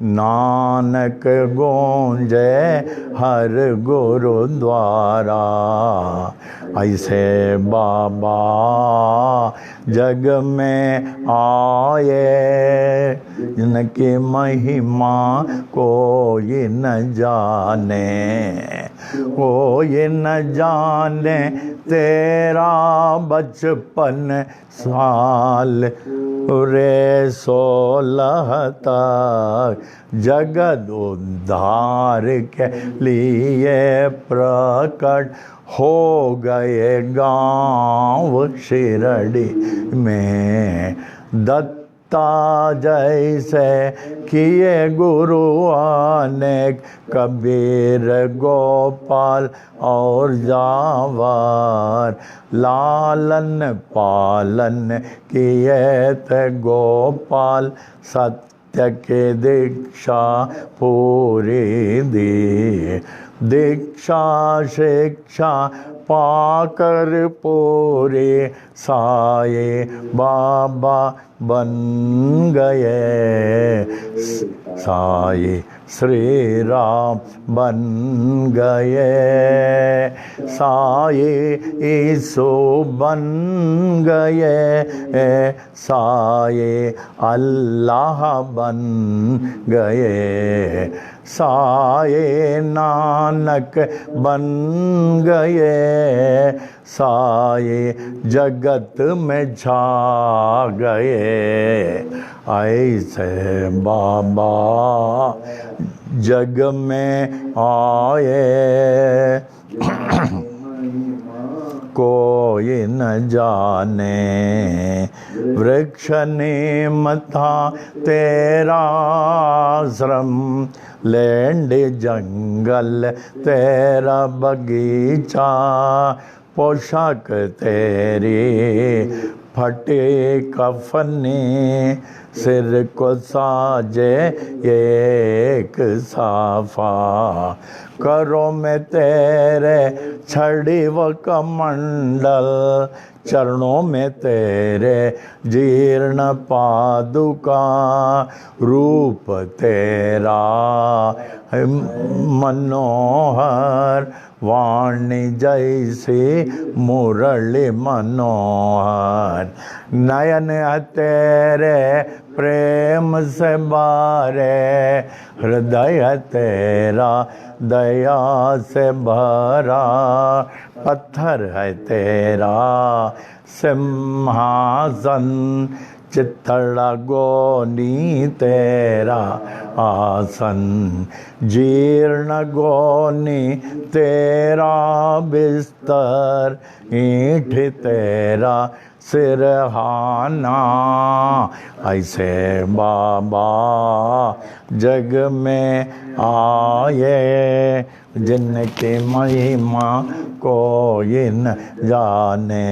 नानक गूंजे हर गुरुद्वारा। ऐसे बाबा जग में आए, जिनकी महिमा कोई न जाने, कोई न जाने तेरा बचपन साल रे 16 तक जगत उद्धार के लिए प्रकट हो गए गांव शिरडी में। दत्ता जैसे किए गुरु अनेक, कबीर गोपाल और जावर, लालन पालन किए थे गोपाल, सत्य के दीक्षा पूरी दी। दीक्षा शिक्षा पाकर पूरे साये बाबा बन गए, साये श्री राम बन गए, साये यीशु बन गए, साये अल्लाह बन गए, साये नानक बन गए, साये जगत में छा गए। ऐसे बाबा जग में आए, कोई न जाने। वृक्ष नीम था तेरा आश्रम, लैंड जंगल तेरा बगीचा, पोशाक तेरी फटे कफनी, सिर को साजे एक साफा, करो में तेरे छड़ी व कमंडल, चरणों में तेरे जीर्ण पादुका, रूप तेरा मनोहर, वाणी जैसी मुरली मनोहर, नयन तेरे प्रेम से बारे, हृदय तेरा दया से भरा, पत्थर है तेरा सिंहासन, चित्तड़ा गोनी तेरा आसन, जीर्ण गोनी तेरा बिस्तर, ईंट तेरा सिरहाना। ऐसे बाबा जग में आए, जिनकी महिमा कोई न जाने।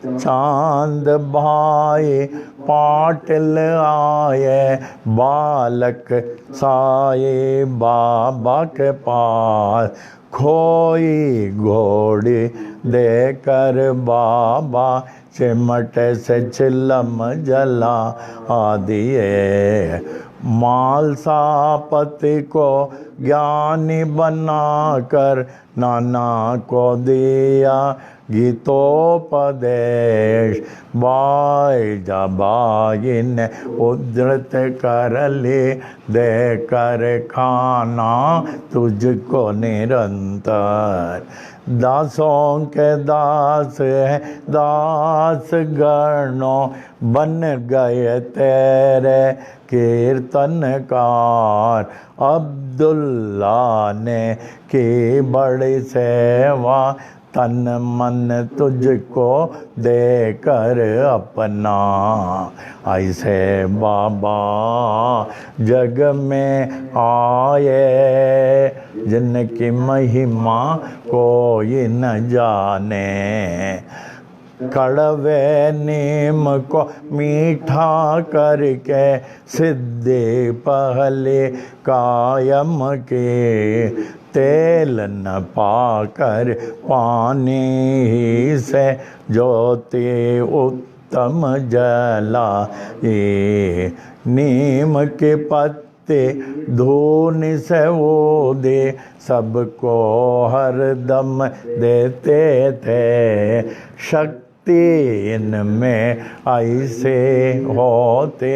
चांद भाई पाटिल आए, बालक साए बाबा के पास, खोई घोड़ी देकर बाबा चिमट से चिलम जला दिए। मालसापति को ज्ञानी बनाकर नाना को दिया गीतोपदेश, बाई जबाई ने उद्धृत कर ले, देकर खाना तुझको निरंतर। दासों के दास है दास गणों, बन गए तेरे कीर्तनकार। अब्दुल्ला ने की बड़ी सेवा, तन मन तुझको देकर अपना। ऐसे बाबा जग में आए, जिनकी महिमा कोई न जाने। कड़वे नीम को मीठा करके सिद्धे पहले कायम के, तेल न पाकर पानी ही से ज्योति उत्तम जला, ये नीम के पत्ते धून से वो दे सबको हरदम देते थे, शक्ति इनमें ऐसे होते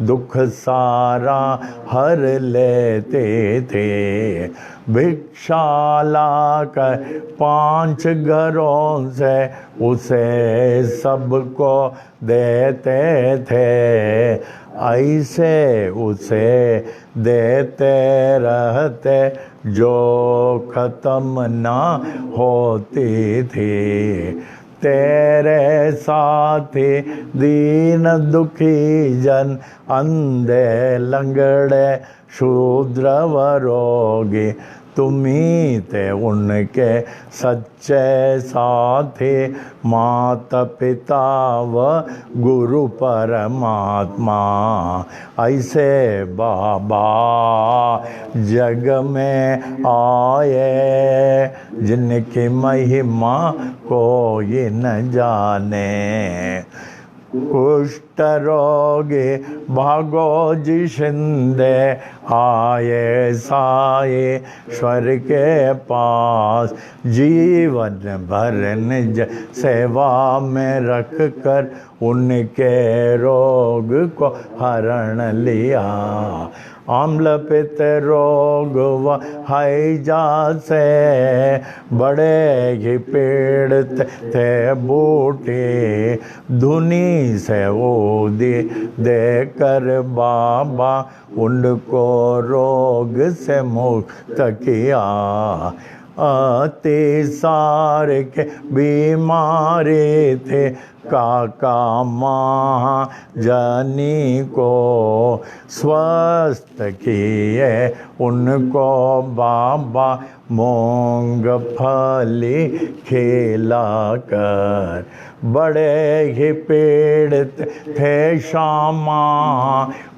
दुख सारा हर लेते थे। भिक्षा लाकर 5 घरों से उसे सबको देते थे, ऐसे उसे देते रहते जो खत्म ना होती थी। तेरे साथी दीन दुखी जन, अंधे लंगड़े शूद्र व रोगी, तुम्ही थे उनके सच्चे साथी, माता पिता व गुरु परमात्मा। ऐसे बाबा जग में आए जिनकी महिमा कोई न जाने। कुष्ठ रोगी भागो जी शिंदे, आए साए स्वर के पास, जीवन भर निज सेवा में रख कर उनके रोग को हरण लिया। आम्ल पित्त रोग व हैजा से बड़े ही पीड़ित थे बूढ़े, धुनी से वो दे कर बाबा उनको रोग से मुक्त किया। अति सारे के बीमारी थे काका माँ जानी को, स्वस्थ किए उनको बाबा मूंगफली खिला कर। बड़े ही पीड़ित थे श्यामा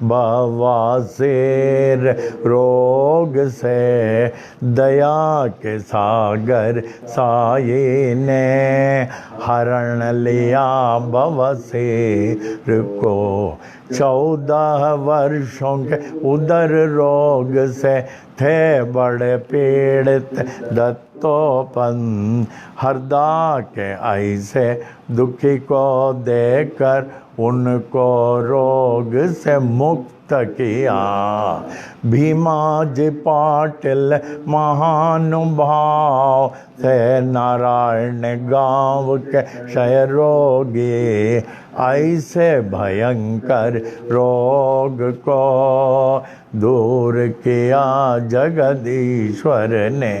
बवासीर रोग से, दया के सागर साई ने हरण लिया बवासीर को। 14 वर्षों के उदर रोग से थे बड़े पीड़ित दत्तोपन, हरदा के ऐसे दुखी को देकर उनको रोग से मुक्त किया। भीमाजी पाटिल महानुभाव थे नारायण गांव के क्षय रोगी, ऐसे भयंकर रोग को दूर किया जगदीश्वर ने।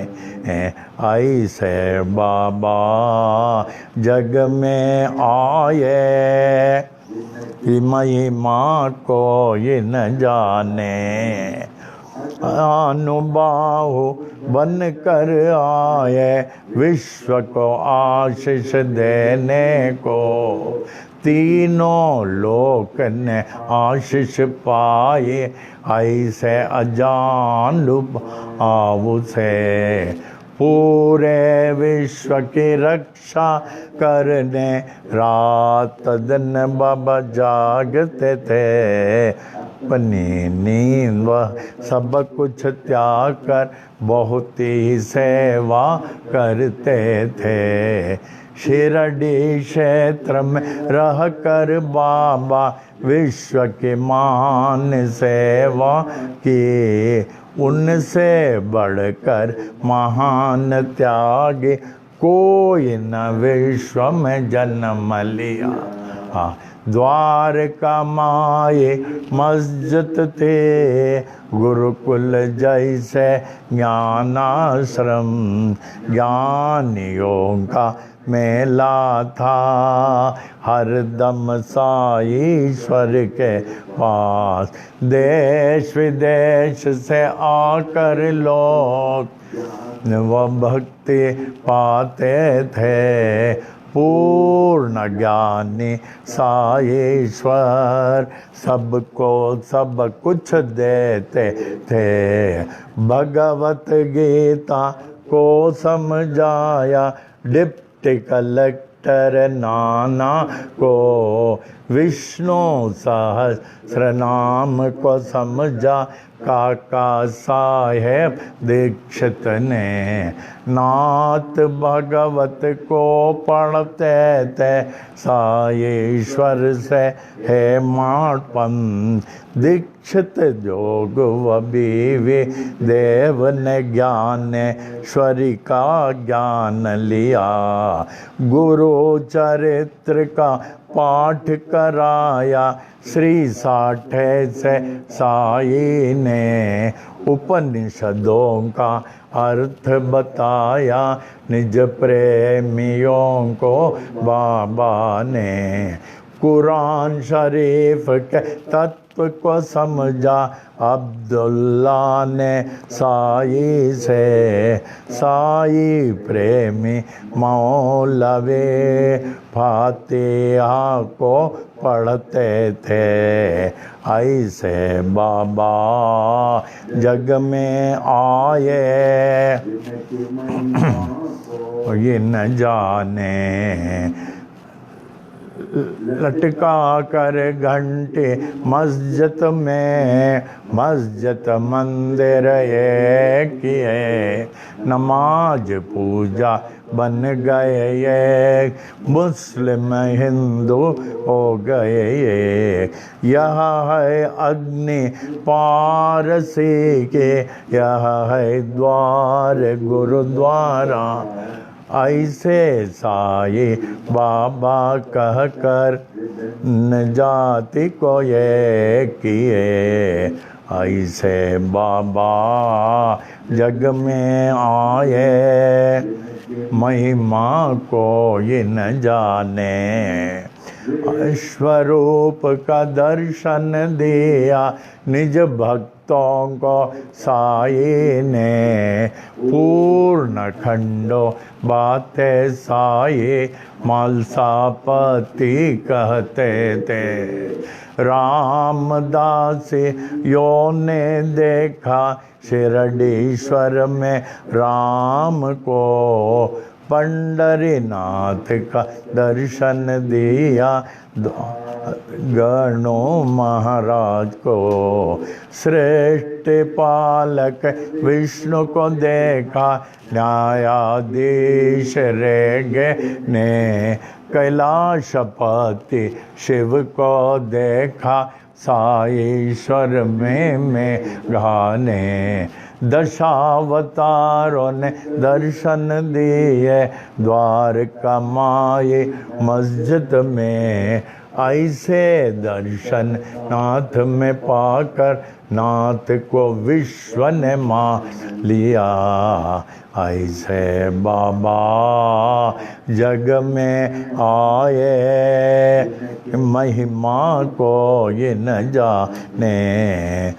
ऐसे बाबा जग में आए कि महिमा कोई न जाने। अनुबाहु बन कर आए विश्व को आशीष देने को, तीनों लोक ने आशीष पाए ऐसे अजान लुभाऊ से। पूरे विश्व की रक्षा करने रात दिन बाबा जागते थे, अपनी नींद वह सब कुछ त्याग कर बहुत ही सेवा करते थे। शिरडी क्षेत्र में रह कर बाबा विश्व की महान सेवा की, उनसे बढ़कर महान त्यागी कोई न विश्व में जन्म लिया। द्वारका माए मस्जिद थे गुरुकुल जैसे ज्ञानाश्रम, ज्ञानियों का मेला था हरदम साईश्वर के पास। देश विदेश से आकर लोग वह भक्ति पाते थे, पूर्ण ज्ञानी साईश्वर सबको सब कुछ देते थे। भगवत गीता को समझाया डिप्टी कलेक्टर नाना को, विष्णु सहस्र नाम को समझा काका साहेब दीक्षित ने। नाथ भगवत को पढ़ते थे साईश्वर से है माटपन। दीक्षित जोग व बीवी देव ने ज्ञानेश्वरी का ज्ञान लिया। गुरु चरित्र का पाठ कराया श्री साठे से साई ने। उपनिषदों का अर्थ बताया निज प्रेमियों को बाबा ने। कुरान शरीफ के तत्व को समझा अब्दुल्ला ने साई से। साई प्रेमी मौलवी फातिहा को पढ़ते थे। ऐसे बाबा जग में आए ये न जाने। लटका कर घंटे मस्जिद में, मस्जिद मंदिर एक किए। नमाज पूजा बन गए ये, मुस्लिम हिंदू हो गए ये। यह है अग्नि पारसी के, यह है द्वार गुरुद्वारा। ऐसे साई बाबा कह कर न जाति को ये किए। ऐसे बाबा जग में आए महिमा को ये न जाने। स्वरूप का दर्शन दिया निज भक्तों को साई ने। पूर्ण खंडो बातें साई मालसापति कहते थे। रामदास यो ने देखा शिरडीश्वर में राम को। पंडरीनाथ का दर्शन दिया गणों महाराज को। श्रेष्ठ पालक विष्णु को देखा न्यायाधीश रेगे ने। कैलाशपति शिव को देखा साईश्वर में गाने। दशावतारों ने दर्शन दिए द्वारका माई मस्जिद में। ऐसे दर्शन नाथ में पाकर नाथ को विश्व ने मान लिया। ऐसे बाबा जग में आए महिमा को ये न जाने।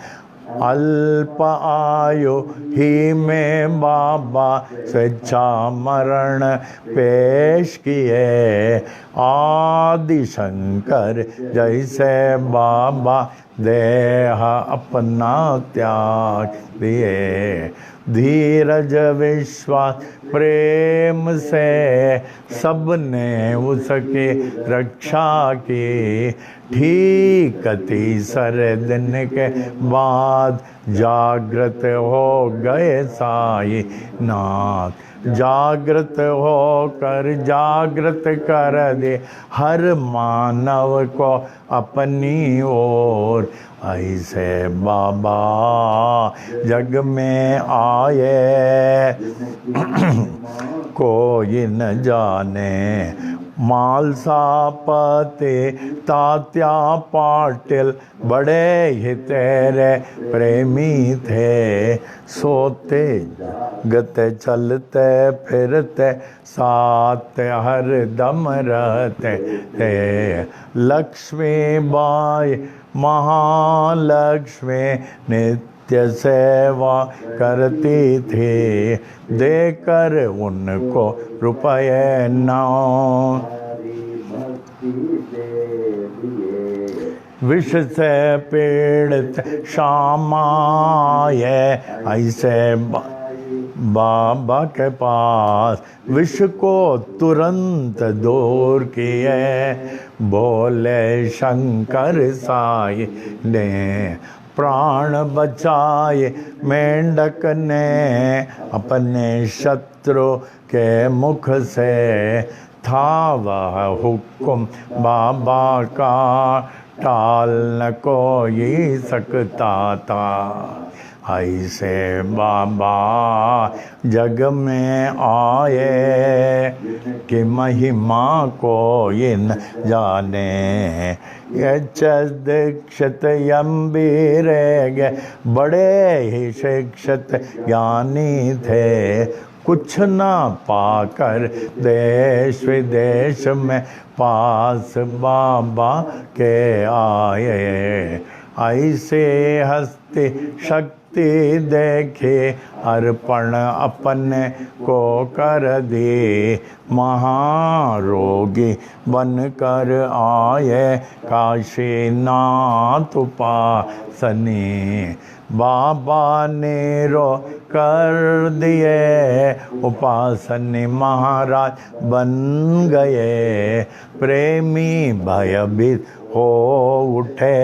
अल्प आयु ही में बाबा स्वेच्छा मरण पेश किए। आदि शंकर जैसे बाबा देह अपना त्याग दिए। धीरज विश्वास प्रेम से सबने उसकी रक्षा की। ठीक तीसरे दिन के बाद जागृत हो गए साई नाथ। जागृत होकर जागृत कर दे हर मानव को अपनी ओर। ऐसे बाबा जग में आए कोई न जाने। मालसापति तात्या पाटिल बड़े ही तेरे प्रेमी थे। सोते गते चलते फिरते साथ हर दम रहते थे। लक्ष्मी बाई महालक्ष्मी नित्य नित्य सेवा करती थी, देकर उनको रुपये 9। हरि भक्ति से दिए विष से पीड़ित श्यामाए, ऐसे बाबा के पास विष को तुरंत दूर किए। बोले शंकर साई ने प्राण बचाए, मेंढक ने अपने शत्रु के मुख से, था वह हुक्म बाबा का, टाल न कोई सकता था। ऐसे बाबा जग में आए कि महिमा कोई न जाने। दीक्षित यम्बीर बड़े ही शिक्षित ज्ञानी थे, कुछ ना पाकर देश विदेश में पास बाबा के आए। ऐसे हस्ती शक्ति देखे अर्पण अपने को कर दे, महारोगी बनकर आए काशीनाथ उपासनी। बाबा ने रो कर दिए, उपासनी महाराज बन गए। प्रेमी भयभीत हो उठे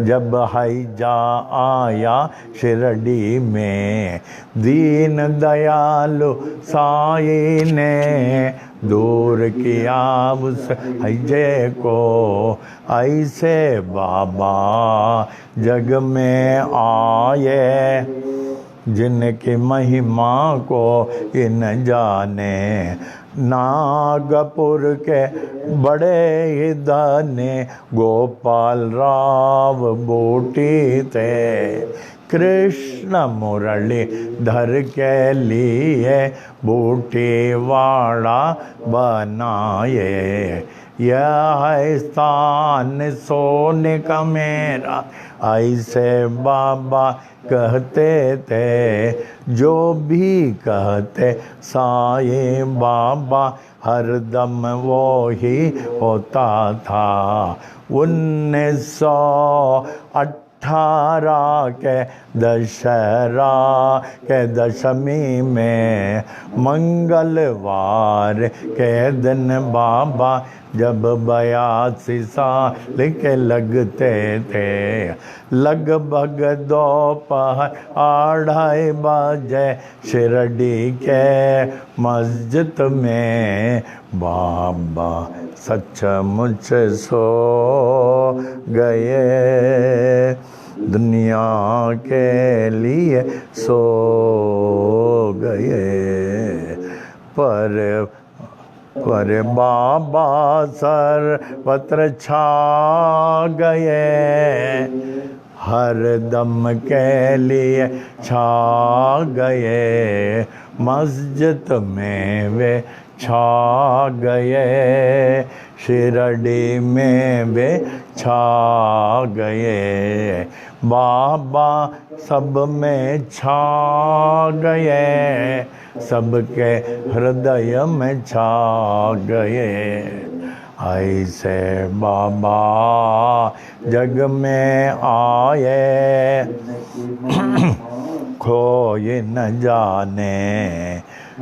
जब हैजा आया शिरडी में। दीन दयालु साई ने दूर किया उस हैजे को। ऐसे बाबा जग में आए, जिनकी महिमा को इन जाने। नागपुर के बड़े ही दाने गोपाल राव बूटी थे, कृष्ण मुरली धर के लिए बूटी वाड़ा बनाए। यह है स्थान सोने का मेरा, ऐसे बाबा कहते थे। जो भी कहते साईं बाबा, हरदम वो ही होता था। 1918 के दशहरा के दशमी में मंगलवार के दिन बाबा जब 82 साल के लगते थे, लगभग दोपहर 2:30 बजे शिरडी के मस्जिद में बाबा सचमुच सो गए। दुनिया के लिए सो गए, पर बाबा सर्वत्र छा गए। हर दम के लिए छा गए, मस्जिद में वे छा गए। शिरडी में वे छा गए। बाबा सब में छा गए, सबके हृदय में छा गए। ऐसे बाबा जग में आए, खोए न जाने।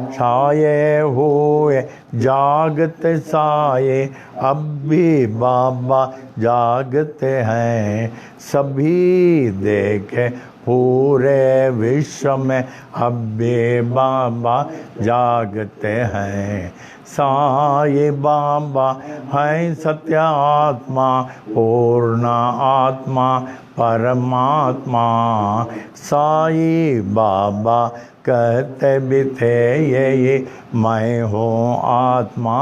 छाए हुए जागते साए, अब भी बाबा जागते हैं। सभी देखे पूरे विश्व में, अब भी बाबा जागते हैं। साईं बाबा हैं सत्य आत्मा, पूर्ण आत्मा परमात्मा। साईं बाबा कहते भी थे ये मैं हूँ आत्मा।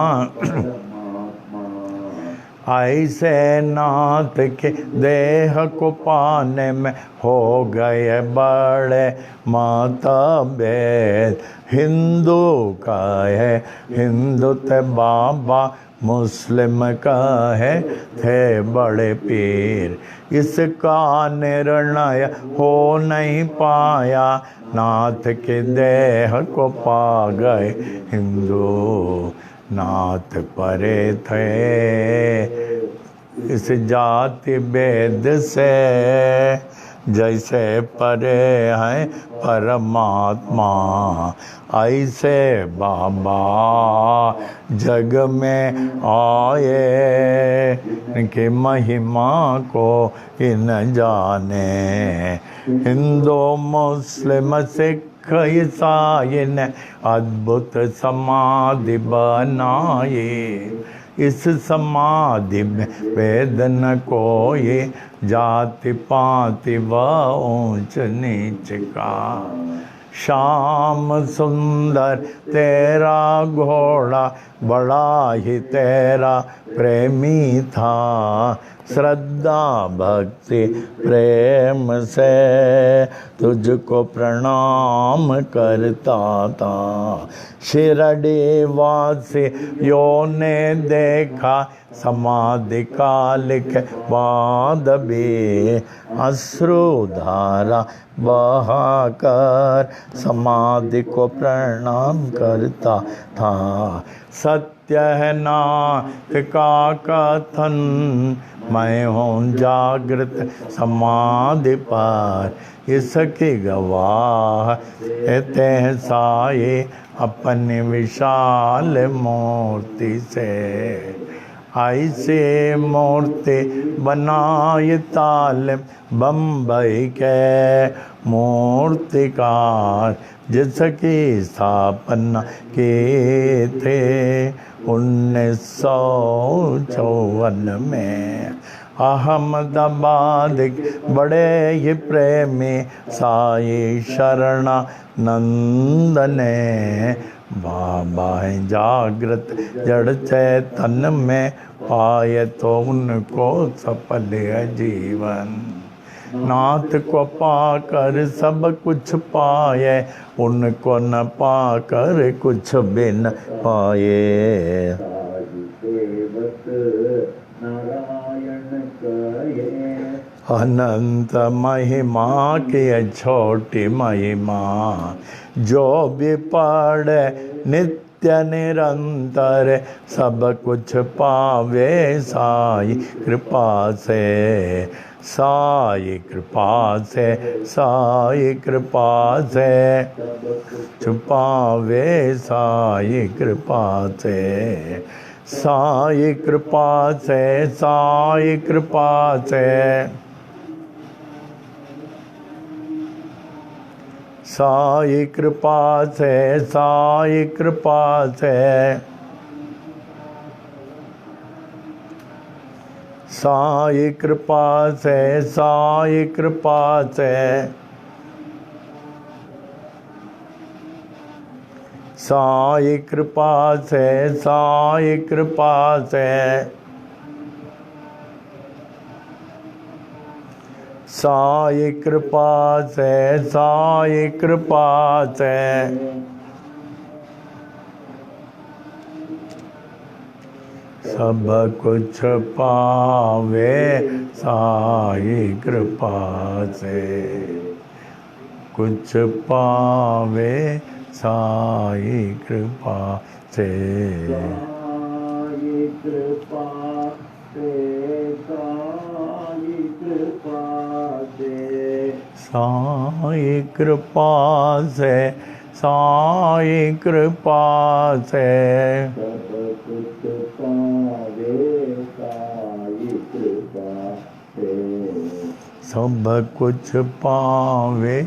ऐसे नाथ के देह को पाने में हो गए बड़े मतभेद। हिंदू का है हिंदू ते बाबा मुस्लिम कहे थे बड़े पीर, इसका निर्णय हो नहीं पाया, नाथ के देह को पा गए हिंदू, नाथ परे थे इस जाति भेद से, जैसे परे हैं परमात्मा, ऐसे बाबा जग में आए, इनकी महिमा को इन जाने, हिंदू मुस्लिम सिख ईसाई ने अद्भुत समाधि बनाई, इस समाधि में वेद न कोई जाति पाति व ऊंच नीच का, श्याम सुंदर तेरा घोड़ा बड़ा ही तेरा प्रेमी था, श्रद्धा भक्ति प्रेम से तुझको प्रणाम करता था, शिरडी वासियों ने देखा समाधि काल के बाद भी, अश्रुधारा बहाकर समाधि को प्रणाम करता था, सत्य है नाथ का कथन, मैं हूँ जागृत समाधि पर, इसकी गवाह कहते हैं साये अपनी विशाल मूर्ति से, ऐसे मूर्ति बनाई ताल बम्बई के मूर्तिकार, जिसकी स्थापना की थे 1954 में, अहमदाबाद बड़े ही प्रेमी साई शरणानंद ने, बाबा है जागृत जड़ चैतन्य में, पाए तो उनको सफल है जीवन, नाथ को पाकर सब कुछ पाए, उनको न पाकर कुछ भी न पाए, अनंत महिमा की छोटी महिमा, जो भी पढ़े नित्य निरंतर, सब कुछ पावे साई कृपा से, साई कृपा से, साई कृपा से, छुपावे साई कृपा से, साई कृपा से, साई कृपा से, साई कृपा से, साई कृपा से, साई कृपा से, साई कृपा से, साई कृपा से, साई कृपा से, साई कृपा से, साई कृपा से, सब कुछ पावे साई कृपा से, कुछ पावे साई कृपा से, साई कृपा से, साई कृपा से, साई कृपा से, साई कृपा से, सब कुछ पावे साई कृपा से, सब कुछ पावे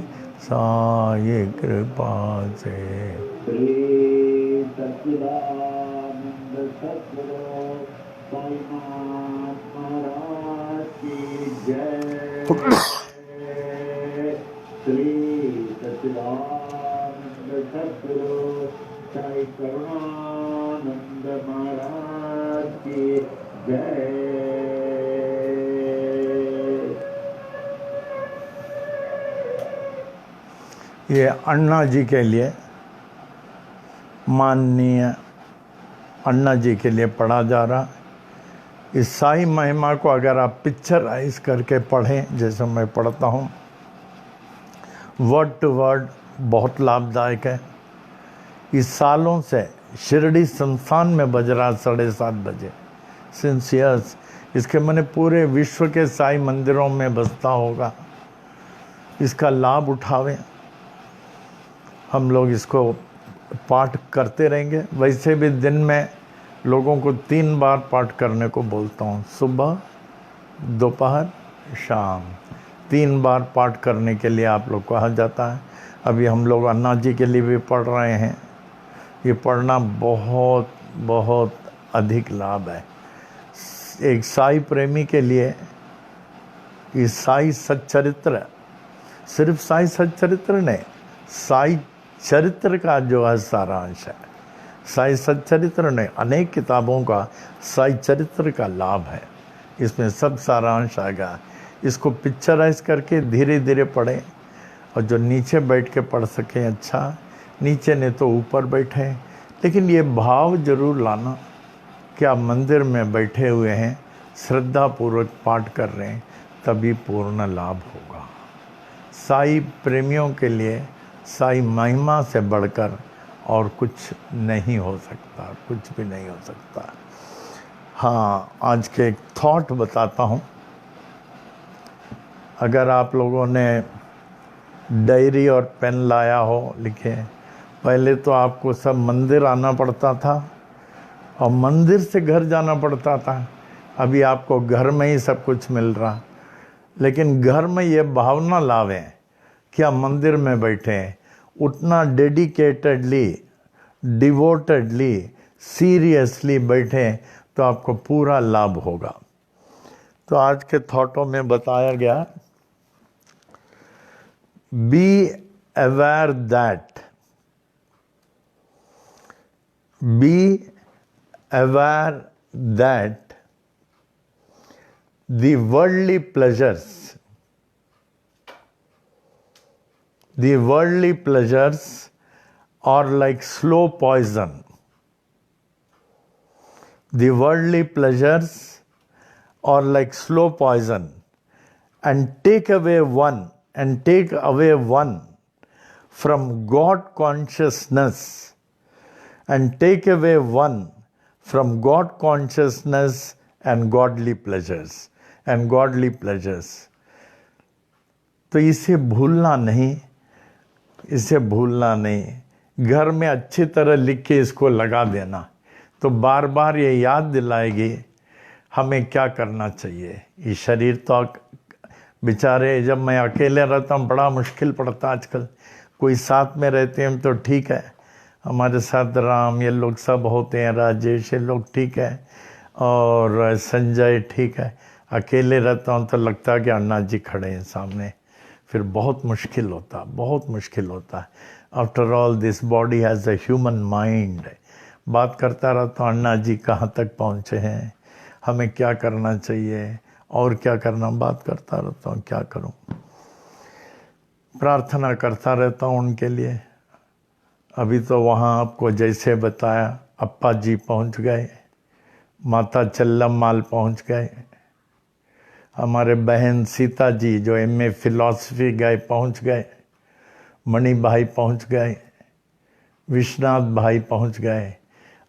साई कृपा से, श्री सच्चिदानंद सद्गुरु साईनाथ महाराज की जय, श्री सच्चिदानंद सद्गुरु साई करुणानंद महाराज की जय। ये अन्ना जी के लिए माननीय अन्ना जी के लिए पढ़ा जा रहा। इस साई महिमा को अगर आप पिक्चराइज करके पढ़ें, जैसे मैं पढ़ता हूँ, वर्ड टू वर्ड बहुत लाभदायक है। इस सालों से शिरडी संस्थान में बज रहा 7:30 बजे, सिंस ईयर्स। इसके मैंने पूरे विश्व के साई मंदिरों में बजता होगा। इसका लाभ उठावें, हम लोग इसको पाठ करते रहेंगे। वैसे भी दिन में लोगों को 3 बार पाठ करने को बोलता हूँ, सुबह, दोपहर, शाम। 3 बार पाठ करने के लिए आप लोग कहा जाता है। अभी हम लोग अन्ना जी के लिए भी पढ़ रहे हैं। ये पढ़ना बहुत बहुत अधिक लाभ है एक साई प्रेमी के लिए। ये साई सच्चरित्र, सिर्फ साई सच्चरित्र नहीं, साई चरित्र का जो है सारांश है। साई सच्चरित्र ने अनेक किताबों का साई चरित्र का लाभ है, इसमें सब सारांश आएगा। इसको पिक्चराइज करके धीरे धीरे पढ़ें, और जो नीचे बैठ के पढ़ सकें अच्छा, नीचे नहीं तो ऊपर बैठे। लेकिन ये भाव जरूर लाना कि आप मंदिर में बैठे हुए हैं, श्रद्धापूर्वक पाठ कर रहे हैं, तभी पूर्ण लाभ होगा। साई प्रेमियों के लिए साई महिमा से बढ़कर और कुछ नहीं हो सकता, कुछ भी नहीं हो सकता। हाँ, आज के एक थॉट बताता हूँ। अगर आप लोगों ने डायरी और पेन लाया हो, लिखे। पहले तो आपको सब मंदिर आना पड़ता था और मंदिर से घर जाना पड़ता था। अभी आपको घर में ही सब कुछ मिल रहा। लेकिन घर में ये भावना लावें कि आप मंदिर में बैठे हैं, उतना डेडिकेटेडली, डिवोटेडली, सीरियसली बैठे, तो आपको पूरा लाभ होगा। तो आज के थॉटों में बताया गया, be aware that, be aware that the worldly pleasures are like slow poison. The worldly pleasures are like slow poison, and take away one from God consciousness, and take away one from God consciousness and godly pleasures. तो इसे भूलना नहीं। घर में अच्छी तरह लिख के इसको लगा देना, तो बार बार ये याद दिलाएगी हमें क्या करना चाहिए। ये शरीर तो बेचारे, जब मैं अकेले रहता हूँ बड़ा मुश्किल पड़ता आजकल। कोई साथ में रहते हैं तो ठीक है, हमारे साथ राम ये लोग सब होते हैं, राजेश ये लोग ठीक है, और संजय ठीक है। अकेले रहता हूँ तो लगता है कि अन्ना जी खड़े हैं सामने, फिर बहुत मुश्किल होता है। After all this body has a human mind. बात करता रहता हूँ, अन्ना जी कहाँ तक पहुँचे हैं, हमें क्या करना चाहिए और क्या करना, बात करता रहता हूँ, क्या करूँ। प्रार्थना करता रहता हूँ उनके लिए। अभी तो वहाँ आपको जैसे बताया, अप्पा जी पहुँच गए, माता चल्लम्माल पहुँच गए, हमारे बहन सीता जी जो MA फिलॉसफी गए पहुँच गए, मणि भाई पहुँच गए, विश्वनाथ भाई पहुँच गए।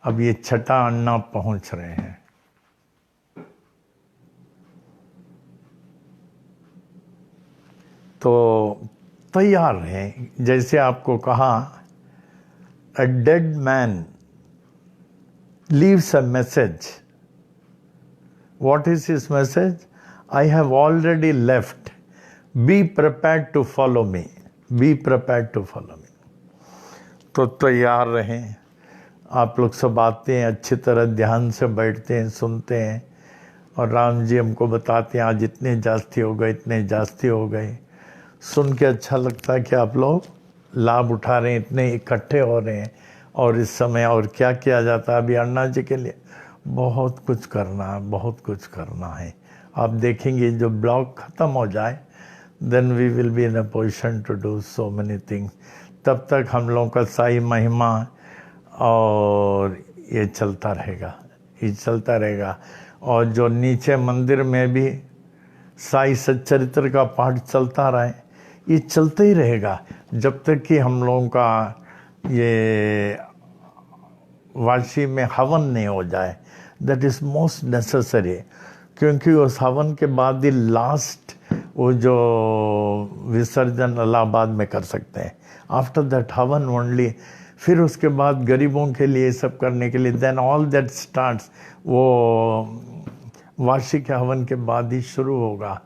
अब ये छठा अन्ना पहुँच रहे हैं। तो तैयार रहें। जैसे आपको कहा, a dead man leaves a message. What is his message? I have already left. Be prepared to follow me. Be prepared to follow me. तो तैयार रहें। आप लोग सब आते हैं, अच्छी तरह ध्यान से बैठते हैं, सुनते हैं, और राम जी हमको बताते हैं आज इतने जास्ती हो गए। सुन के अच्छा लगता है कि आप लोग लाभ उठा रहे हैं, इतने इकट्ठे हो रहे हैं। और इस समय और क्या किया जाता है अभी अन्ना जी के लिए, बहुत कुछ करना है। आप देखेंगे जो ब्लॉक ख़त्म हो जाए, then we will be in a position to do so many things. तब तक हम लोगों का साई महिमा और ये चलता रहेगा, ये चलता रहेगा। और जो नीचे मंदिर में भी साई सच्चरित्र का पाठ चलता रहे, ये चलता ही रहेगा जब तक कि हम लोगों का ये वाशी में हवन नहीं हो जाए। दैट इज़ मोस्ट नेसेसरी, क्योंकि उस हवन के बाद ही लास्ट वो जो विसर्जन इलाहाबाद में कर सकते हैं। आफ्टर दैट हवन ओनली, फिर उसके बाद गरीबों के लिए सब करने के लिए, देन ऑल दैट स्टार्ट्स, वो वार्षिक हवन के बाद ही शुरू होगा।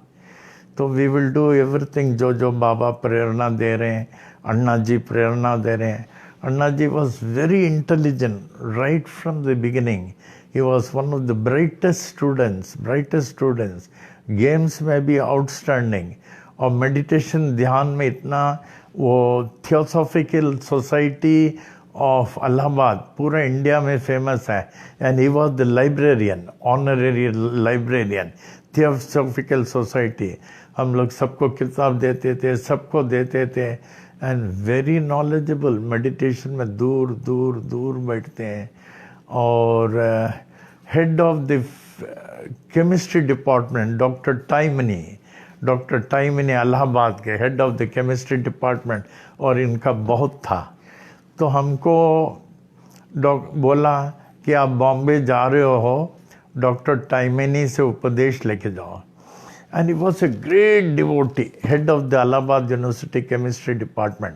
तो वी विल डू एवरीथिंग जो जो बाबा प्रेरणा दे रहे हैं, अन्ना जी प्रेरणा दे रहे हैं। Anna ji was very intelligent right from the beginning. He was one of the brightest students. Games में भी आउटस्टैंडिंग, और मेडिटेशन ध्यान में इतना, वो थियोसॉफिकल सोसाइटी ऑफ इलाहाबाद पूरा इंडिया में फेमस है। And he was the librarian, honorary librarian, theosophical society. हम लोग सबको किताब देते थे, सबको देते थे। एंड वेरी नॉलेजेबल, मेडिटेशन में दूर दूर दूर बैठते हैं। और head of the chemistry department doctor Taimni Allahabad के head of the chemistry department, और इनका बहुत था। तो हमको बोला कि आप बॉम्बे जा रहे हो, डॉक्टर टाइमनी से उपदेश लेके जाओ। And he was a great devotee, head of the Allahabad university chemistry department.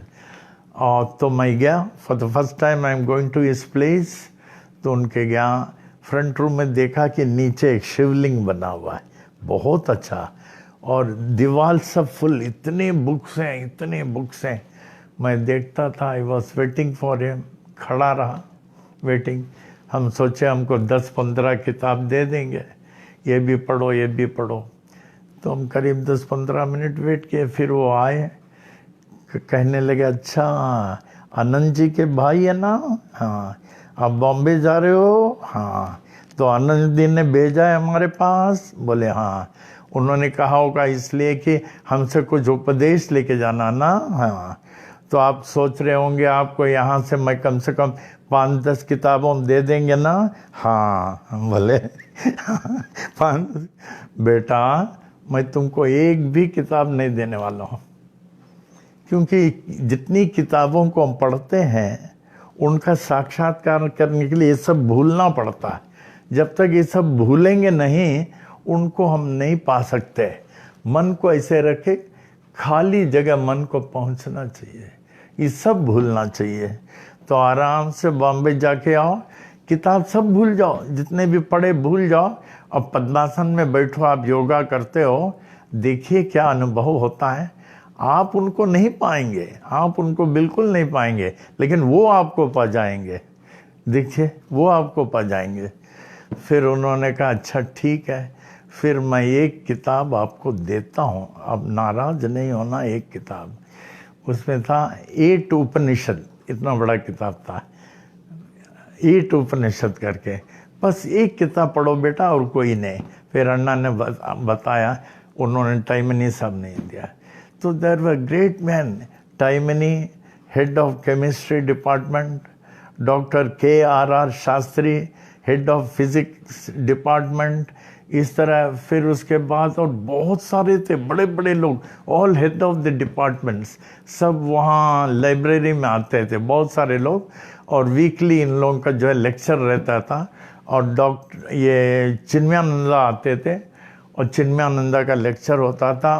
और तो मैं गया, for the first time I am going to his place. तो उनके गया, फ्रंट रूम में देखा कि नीचे एक शिवलिंग बना हुआ है, बहुत अच्छा। और दीवार सब फुल, इतने बुक्स हैं। मैं देखता था, I was waiting for him, खड़ा रहा वेटिंग। हम सोचे हमको 10-15 किताब दे देंगे, ये भी पढ़ो। तो हम करीब 10-15 मिनट वेट किए, फिर वो आए, कहने लगे, अच्छा आनंद जी के भाई है ना? हाँ। आप बॉम्बे जा रहे हो? हाँ। तो आनंद जी ने भेजा है हमारे पास? बोले हाँ। उन्होंने कहा होगा इसलिए कि हमसे कुछ उपदेश लेके जाना ना। हाँ। तो आप सोच रहे होंगे आपको यहाँ से मैं कम से कम 5-10 किताबों दे देंगे ना? हाँ। बोले 5। बेटा मैं तुमको एक भी किताब नहीं देने वाला हूँ, क्योंकि जितनी किताबों को हम पढ़ते हैं उनका साक्षात्कार करने के लिए ये सब भूलना पड़ता है। जब तक ये सब भूलेंगे नहीं, उनको हम नहीं पा सकते। मन को ऐसे रखे, खाली जगह मन को पहुंचना चाहिए, ये सब भूलना चाहिए। तो आराम से बॉम्बे जाके आओ, किताब सब भूल जाओ, जितने भी पढ़े भूल जाओ। अब पद्मासन में बैठो, आप योगा करते हो, देखिए क्या अनुभव होता है। आप उनको नहीं पाएंगे, आप उनको बिल्कुल नहीं पाएंगे, लेकिन वो आपको पा जाएंगे। देखिए वो आपको पा जाएंगे। फिर उन्होंने कहा अच्छा ठीक है, फिर मैं एक किताब आपको देता हूँ, अब नाराज नहीं होना। एक किताब उसमें था 8 उपनिषद, इतना बड़ा किताब था, 8 उपनिषद करके। बस एक किताब पढ़ो बेटा और कोई नहीं। फिर अन्ना ने बताया, उन्होंने टाइमनी साहब ने दिया। तो there were great man, Taimni head of chemistry department, doctor KRR Shastri head of physics department, इस तरह। फिर उसके बाद और बहुत सारे थे बड़े बड़े लोग, all head of the departments, सब वहाँ लाइब्रेरी में आते थे, बहुत सारे लोग। और वीकली इन लोगों का जो है लेक्चर रहता था। और डॉक्टर ये चिन्मयानंदा आते थे, और चिन्मयानंदा का लेक्चर होता था।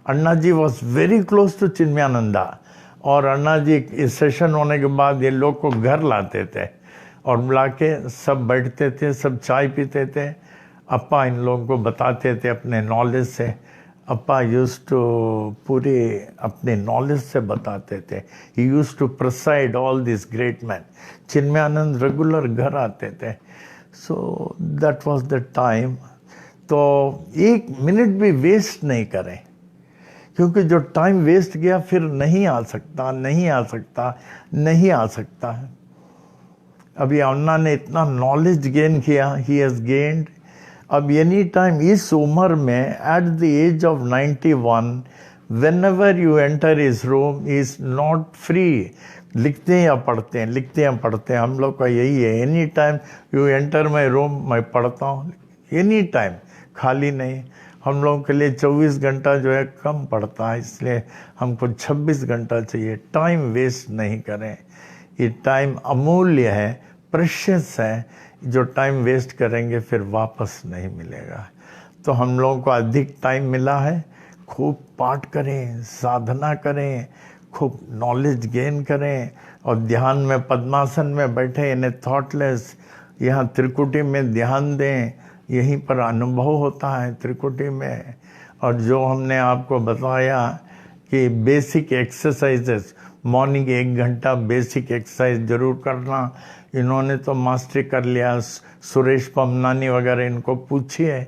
अन्ना ji was very close to चिन्मयानंदा। और अन्ना जी इस सेशन होने के बाद ये लोग को घर लाते थे, और बुला के सब बैठते थे, सब चाय पीते थे। अप्पा इन लोगों को बताते थे अपने नॉलेज से। अप्पा यूज्ड टू पूरे अपने नॉलेज से बताते थे। He used to preside all this great man. Chinmayananda regular घर आते थे। So that was the time. तो एक मिनट भी वेस्ट नहीं करें, क्योंकि जो टाइम वेस्ट गया फिर नहीं आ सकता। अभी अन्ना ने इतना नॉलेज गेन किया, ही हैज गेन्ड। अब एनी टाइम इस उम्र में, at the age of 91, whenever you enter his room, he is not free. लिखते हैं या पढ़ते हैं, लिखते हैं पढ़ते हैं, हम लोग का यही है। Any time you enter my room, मैं पढ़ता हूँ, एनी टाइम, खाली नहीं। हम लोगों के लिए 24 घंटा जो है कम पड़ता है, इसलिए हमको 26 घंटा चाहिए। टाइम वेस्ट नहीं करें, ये टाइम अमूल्य है, प्रेशियस है। जो टाइम वेस्ट करेंगे फिर वापस नहीं मिलेगा। तो हम लोगों को अधिक टाइम मिला है, खूब पाठ करें, साधना करें, खूब नॉलेज गेन करें, और ध्यान में पद्मासन में बैठे, इन्हें थॉटलेस, यहाँ त्रिकुटी में ध्यान दें, यहीं पर अनुभव होता है त्रिकुटी में। और जो हमने आपको बताया कि बेसिक एक्सरसाइजेस, मॉर्निंग 1 घंटा बेसिक एक्सरसाइज जरूर करना। इन्होंने तो मास्टरी कर लिया, सुरेश पमनानी वगैरह, इनको पूछिए,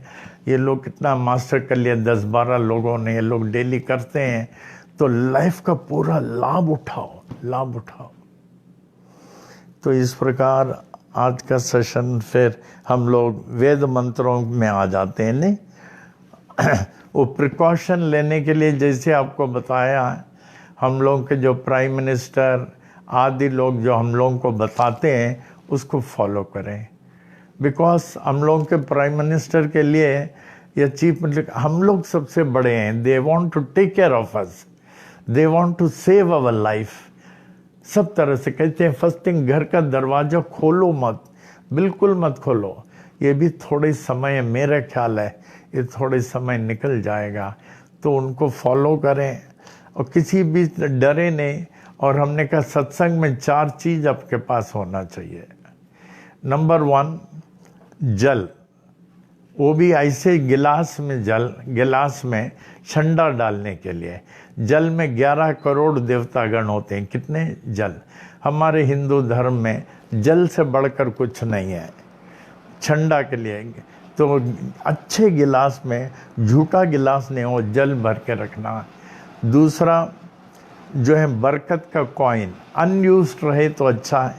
ये लोग कितना मास्टर कर लिया, 10-12 लोगों ने, ये लोग डेली करते हैं। तो लाइफ का पूरा लाभ उठाओ, लाभ उठाओ। तो इस प्रकार आज का सेशन फिर हम लोग वेद मंत्रों में आ जाते हैं। नहीं वो प्रिकॉशन लेने के लिए, जैसे आपको बताया, हम लोग के जो प्राइम मिनिस्टर आदि लोग जो हम लोगों को बताते हैं उसको फॉलो करें। बिकॉज हम लोग के प्राइम मिनिस्टर के लिए या चीफ मिनिस्टर, हम लोग सबसे बड़े हैं। They want to take care of us, they want to save our life. सब तरह से कहते हैं फर्स्ट थिंग, घर का दरवाजा खोलो मत, बिल्कुल मत खोलो। ये भी थोड़े समय, मेरा ख्याल है ये थोड़े समय निकल जाएगा। तो उनको फॉलो करें और किसी भी डरे नहीं। और हमने कहा सत्संग में 4 चीज आपके पास होना चाहिए। नंबर 1 जल, वो भी ऐसे गिलास में जल, गिलास में ठंडा डालने के लिए। जल में 11 करोड़ देवतागण होते हैं। कितने? जल। हमारे हिंदू धर्म में जल से बढ़कर कुछ नहीं है ठंडा के लिए। तो अच्छे गिलास में, झूठा गिलास नहीं हो, जल भर के रखना। दूसरा जो है बरकत का कॉइन, अनयूज्ड रहे तो अच्छा है,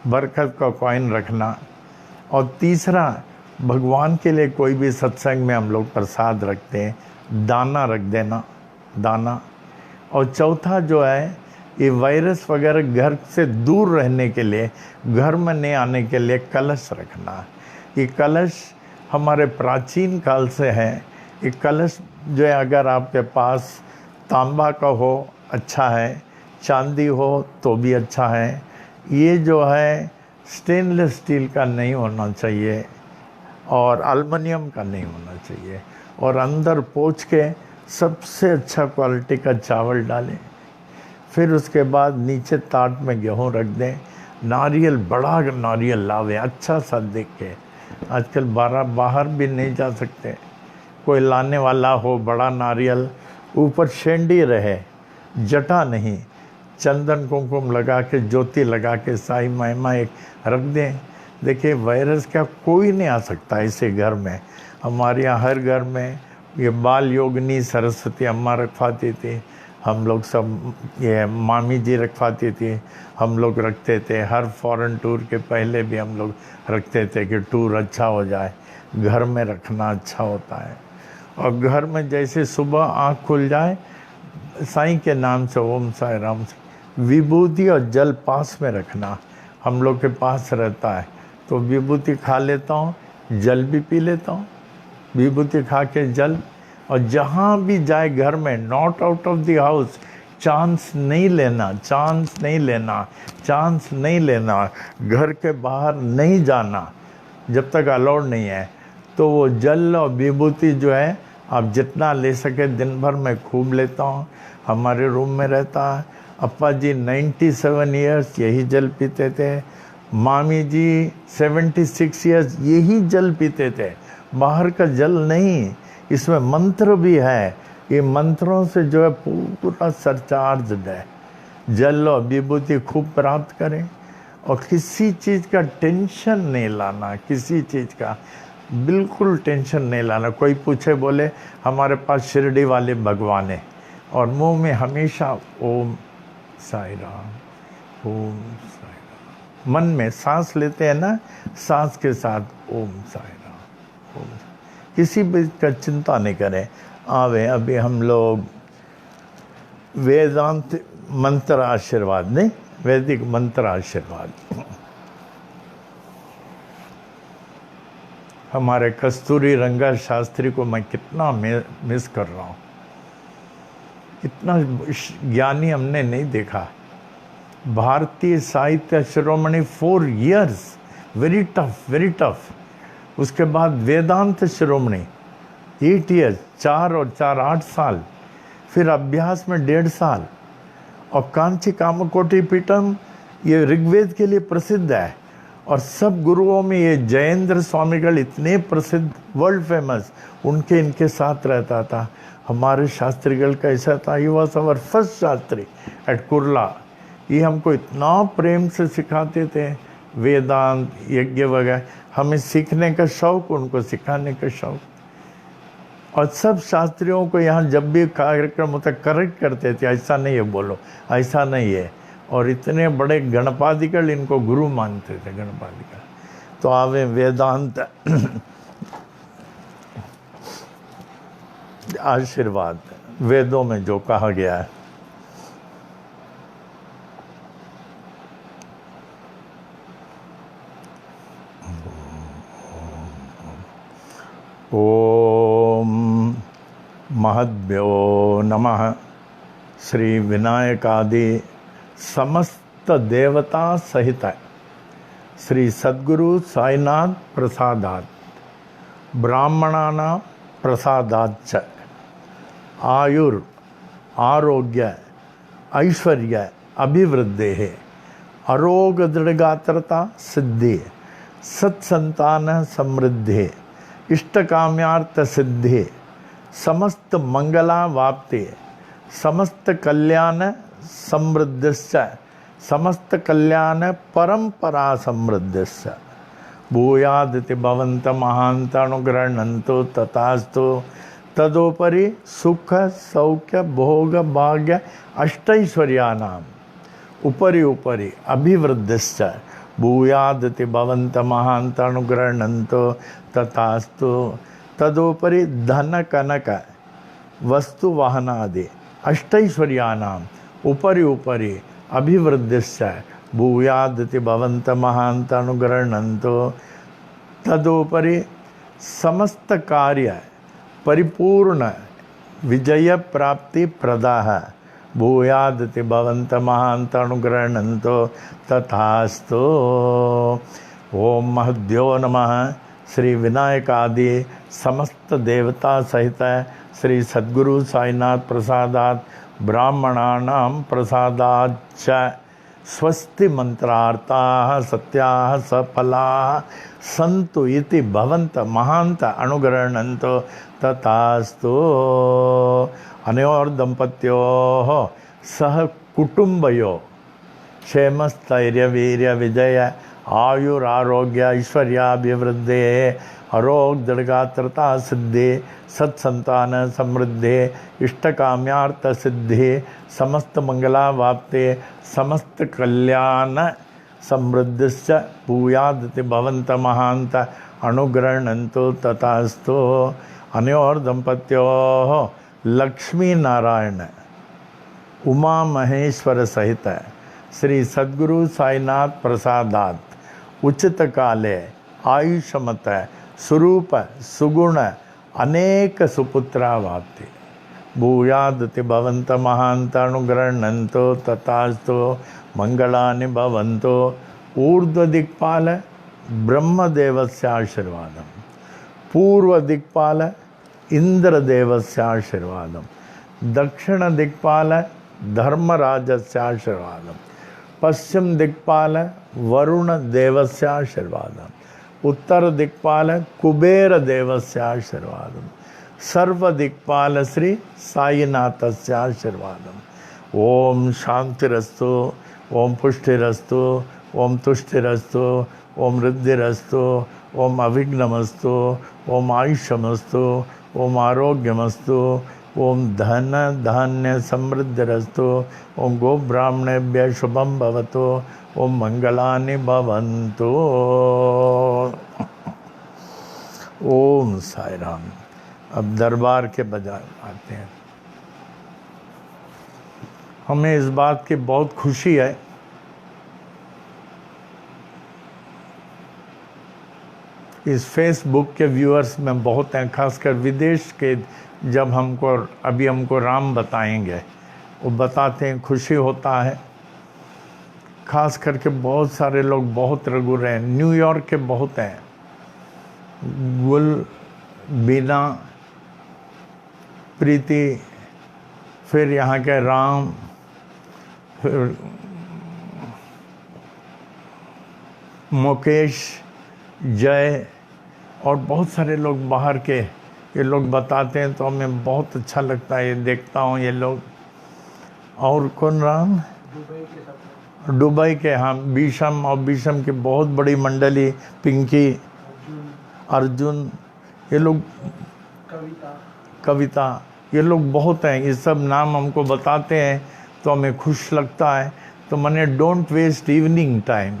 बरकत का कॉइन रखना। और तीसरा, भगवान के लिए कोई भी सत्संग में हम लोग प्रसाद रखते हैं, दाना रख देना, दाना। और चौथा जो है, ये वायरस वगैरह घर से दूर रहने के लिए, घर में नहीं आने के लिए कलश रखना। ये कलश हमारे प्राचीन काल से है। ये कलश जो है, अगर आपके पास तांबा का हो अच्छा है, चांदी हो तो भी अच्छा है। ये जो है स्टेनलेस स्टील का नहीं होना चाहिए और एल्युमिनियम का नहीं होना चाहिए। और अंदर पोंछ के सबसे अच्छा क्वालिटी का चावल डालें। फिर उसके बाद नीचे ताट में गेहूँ रख दें। नारियल, बड़ा नारियल लावे, अच्छा सा देख के। आजकल बाहर भी नहीं जा सकते, कोई लाने वाला हो बड़ा नारियल, ऊपर शेंडी रहे, जटा नहीं, चंदन कुमकुम लगा के, ज्योति लगा के, साई महिमा एक रख दें। देखिए वायरस क्या कोई नहीं आ सकता इसे घर में। हमारे यहाँ हर घर में ये बाल योगिनी सरस्वती अम्मा रखवाती थी, हम लोग सब, ये मामी जी रखवाती थी, हम लोग रखते थे। हर फॉरेन टूर के पहले भी हम लोग रखते थे कि टूर अच्छा हो जाए, घर में रखना अच्छा होता है। और घर में जैसे सुबह आँख खुल जाए, साईं के नाम से, ओम साई राम से, विभूति और जल पास में रखना। हम लोग के पास रहता है तो विभूति खा लेता हूँ, जल भी पी लेता हूँ, विभूति खा के जल। और जहाँ भी जाए घर में, not out of the house, chance नहीं लेना, चांस नहीं लेना, चांस नहीं लेना। घर के बाहर नहीं जाना जब तक अलाउड नहीं है। तो वो जल और विभूति जो है आप जितना ले सके, दिन भर में खूब लेता हूँ। हमारे रूम में रहता है। अप्पा जी 97 ईयर्स यही जल पीते थे। मामी जी 76 ईयर्स यही जल पीते थे, बाहर का जल नहीं। इसमें मंत्र भी है, ये मंत्रों से जो है पूरा सरचार्ज है। जल और विभूति खूब प्राप्त करें और किसी चीज़ का टेंशन नहीं लाना, किसी चीज़ का बिल्कुल टेंशन नहीं लाना। कोई पूछे बोले हमारे पास शिरडी वाले भगवान है, और मुंह में हमेशा ओम साई राम, ओम साई राम। मन में सांस लेते हैं ना, सांस के साथ ओम साई राम, ओम। किसी भी का चिंता नहीं करें। आवे अभी हम लोग वेदांत मंत्र आशीर्वाद नहीं वैदिक मंत्र आशीर्वाद। हमारे कस्तूरी रंगा शास्त्री को मैं कितना मिस कर रहा हूँ। इतना ज्ञानी हमने नहीं देखा। भारतीय साहित्य शिरोमणि 4 years, वेरी टफ। उसके बाद वेदांत शिरोमणि 8 years, 4 और 4 8 साल, फिर अभ्यास में 1.5 साल, और कांची कामकोटि पीठम ये ऋग्वेद के लिए प्रसिद्ध है। और सब गुरुओं में ये जयेंद्र स्वामीगढ़ इतने प्रसिद्ध, वर्ल्ड फेमस, उनके इनके साथ रहता था। हमारे शास्त्रीगढ़ का ऐसा था, he was our first Shastri at Kurla. ये हमको इतना प्रेम से सिखाते थे वेदांत यज्ञ वगैरह, हमें सीखने का शौक, उनको सिखाने का शौक। और सब शास्त्रियों को यहाँ जब भी कार्यक्रम होता करेक्ट करते थे, ऐसा नहीं है बोलो, ऐसा नहीं है। और इतने बड़े गणपादिगढ़ इनको गुरु मानते थे, गणपादिगढ़। तो आवे वेदांत आशीर्वाद, वेदों में जो कहा गया है। ओम महद्भ्यो नमः। श्री विनायकादि समस्त देवता सहित श्री सद्गुरु साईनाथ प्रसादात् ब्राह्मणानां प्रसादाच्च आयुर आरोग्य ऐश्वर्य अभिवृद्धेः अरोग दृढ़गात्रता सिद्धि सत्संतान समृद्धि इष्टकाम्यार्थ सिद्धि समस्त मंगला वाप्ति समस्त कल्याण समृद्धिश्च समस्त कल्याण परंपरा समृद्धिश्च भूयादिति भवन्त महान्त अनुगृह्णन्तु तथास्तु। तदोपरि सुख सौख्य भोग भाग्य अष्टैश्वर्याणाम् उपरि अभिवृद्धिश्च भूयादिति भवन्त महान्त अनुगृह्णन्तु तथास्तु। तदोपरि धन कनक वस्तु वाहनादि अष्टैश्वर्याणाम् उपरि अभिवृद्धिश्च भूयादिति भवन्त महान्त अनुगृह्णन्तु। तदोपरि समस्त कार्य परिपूर्ण विजय प्राप्ति प्रदाः भूयादिति भवन्त महान्त अनुगृह्णन्तु तथास्तु। ओम महद्भ्यो नमः। श्री विनायकादि समस्त देवता सहित श्री सद्गुरु साईनाथ प्रसादात् ब्राह्मणानां प्रसादाच्च स्वस्ति मंत्रार्थाः सत्याः सफलाः सन्तु इति भवन्त महान्त अनुगृह्णन्तु तथास्तु। अनयोर दंपत्योः सह कुटुंबयोः क्षेमस्थैर्य वीर्य विजय आयुरारोग्य ऐश्वर्याभिवृद्धि अरोग दृढ़गात्रता सिद्धि सत्संतान समृद्धि इष्टकाम्यार्थ सिद्धि समस्त मंगला वाप्ते समस्त कल्याण समृद्धिश्च भूयादिति भवन्त महान्त अनुगृह्णन्तु तथास्तु। अनयोर दंपत्योः लक्ष्मी नारायण उमा महेश्वर सहित श्री सद्गुरु साईनाथ प्रसादात् उचित काले आयुष्मत स्वरूप सुगुण अनेक सुपुत्रा वाप्ति भूयादिति भवन्त महान्त अनुगृह्णन्तु तथास्तु। मंगलानि भवन्तु। ऊर्ध्व दिक्पाल ब्रह्मदेवस्य आशीर्वादम् पूर्व दिक्पाल इंद्रदेवस्य आशीर्वादम् दक्षिण दिक्पाल धर्मराजस्य आशीर्वादम् पश्चिम दिक्पाल वरुण देवस्य आशीर्वादम् उत्तर दिक्पाल कुबेर देवस्य आशीर्वादम् सर्व दिक्पाल श्री साईनाथस्य आशीर्वादम्। ओम शांतिरस्तु, ओम पुष्टिरस्तु, ओम तुष्टिरस्तु, ओम रिद्धिरस्तु, ओम अविघ्नमस्तु, ओम आयुष्यमस्तु, ओम आरोग्यमस्तु, ओम धन धान्य समृद्धिरस्तु, ओम गो ब्राह्मणेभ्यः शुभं भवतु, ओम मंगलानि भवन्तु। ओम साई राम। अब दरबार के बजाय आते हैं। हमें इस बात की बहुत खुशी है इस फेसबुक के व्यूअर्स में बहुत हैं, खासकर विदेश के। जब हमको राम बताएंगे, वो बताते हैं, खुशी होता है। खास करके बहुत सारे लोग बहुत रगुर हैं, न्यूयॉर्क के बहुत हैं, गुल, बीना, प्रीति, फिर यहाँ के राम, फिर मुकेश, जय, और बहुत सारे लोग बाहर के ये लोग बताते हैं, तो हमें बहुत अच्छा लगता है। ये देखता हूँ ये लोग। और कौन राम? दुबई के सब दुबई के, हाँ, बीशम, और बीशम की बहुत बड़ी मंडली, पिंकी, अर्जुन, ये लोग, कविता, ये लोग बहुत हैं। ये सब नाम हमको बताते हैं तो हमें खुश लगता है। तो मैंने डोंट वेस्ट इवनिंग टाइम।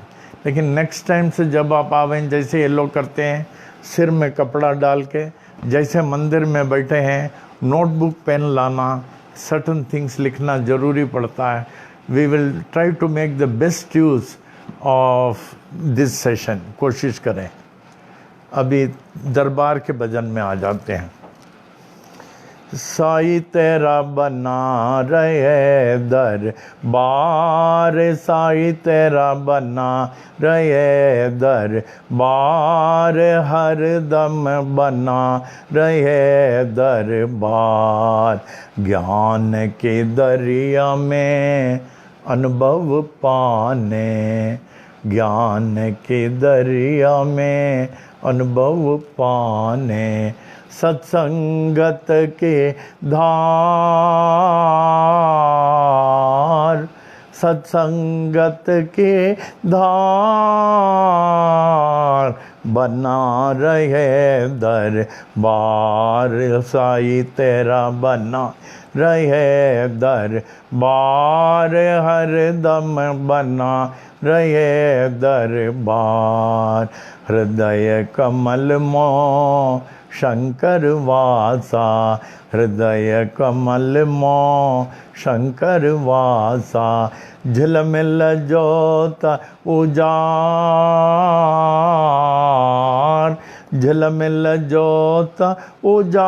लेकिन नेक्स्ट टाइम से जब आप आवें, जैसे ये लोग करते हैं, सिर में कपड़ा डाल के, जैसे मंदिर में बैठे हैं, नोटबुक पेन लाना, सर्टन थिंग्स लिखना ज़रूरी पड़ता है। We will try to make the best use of this session. कोशिश करें। अभी दरबार के भजन में आ जाते हैं। साई तेरा बना रहे दरबार, साई तेरा बना रहे दरबार, हर दम बना रहे दरबार। ज्ञान के दरिया में अनुभव पाने, ज्ञान के दरिया में अनुभव पाने, सत्संगत के धार, सत्संगत के धार, बना रहे दरबार, साई तेरा बना रहे दरबार, हर दम बना रहे दरबार। हृदय कमल मों शंकर वासा, हृदय कमल मों शंकर वासा, झिलमिल जोत उजार, झिलमिल जोत उजार,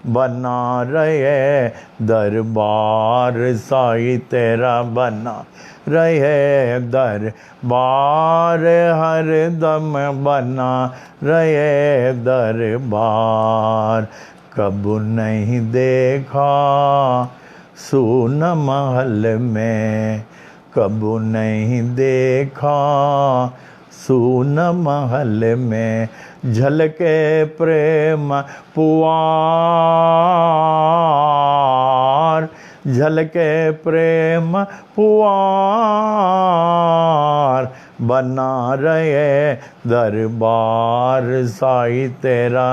बना रहे दरबार, साई तेरा बना रहे दरबार, हर दम बना रहे दरबार। कबू नहीं देखा सून महल में, कबू नहीं देखा सून महल में, झलके प्रेम पुआर, झलके प्रेम पुआर, बना रहे दरबार, साई तेरा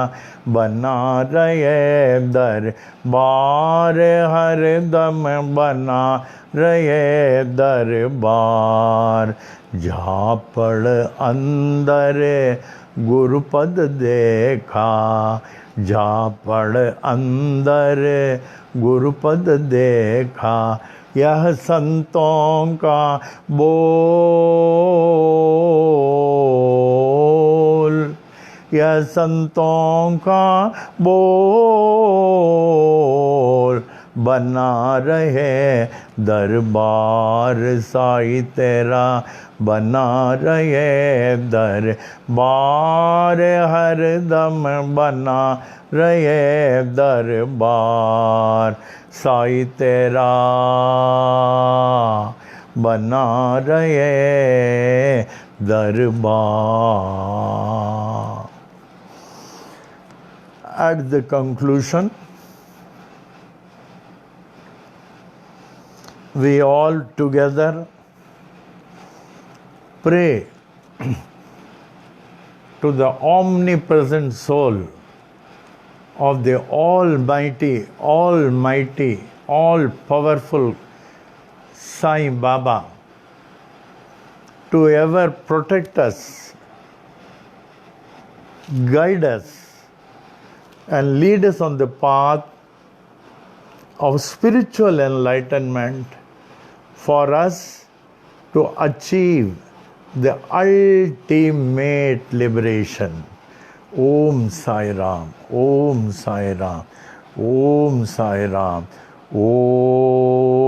बना रहे दरबार, हर दम बना रहे दरबार। झापड़ अंदर गुरुपद देखा, झापड़ अंदर गुरुपद देखा, यह संतों का बोल, यह संतों का बोल, बना रहे दरबार, साई तेरा बना रहे दरबार, हर दम बना रहे दरबार, साई तेरा बना रहे दरबार। At the conclusion, we all together pray to the omnipresent soul of the almighty, all-powerful Sai Baba to ever protect us, guide us, and lead us on the path of spiritual enlightenment, for us to achieve the ultimate liberation. Om Sai Ram, Om Sai Ram, Om Sai Ram, Om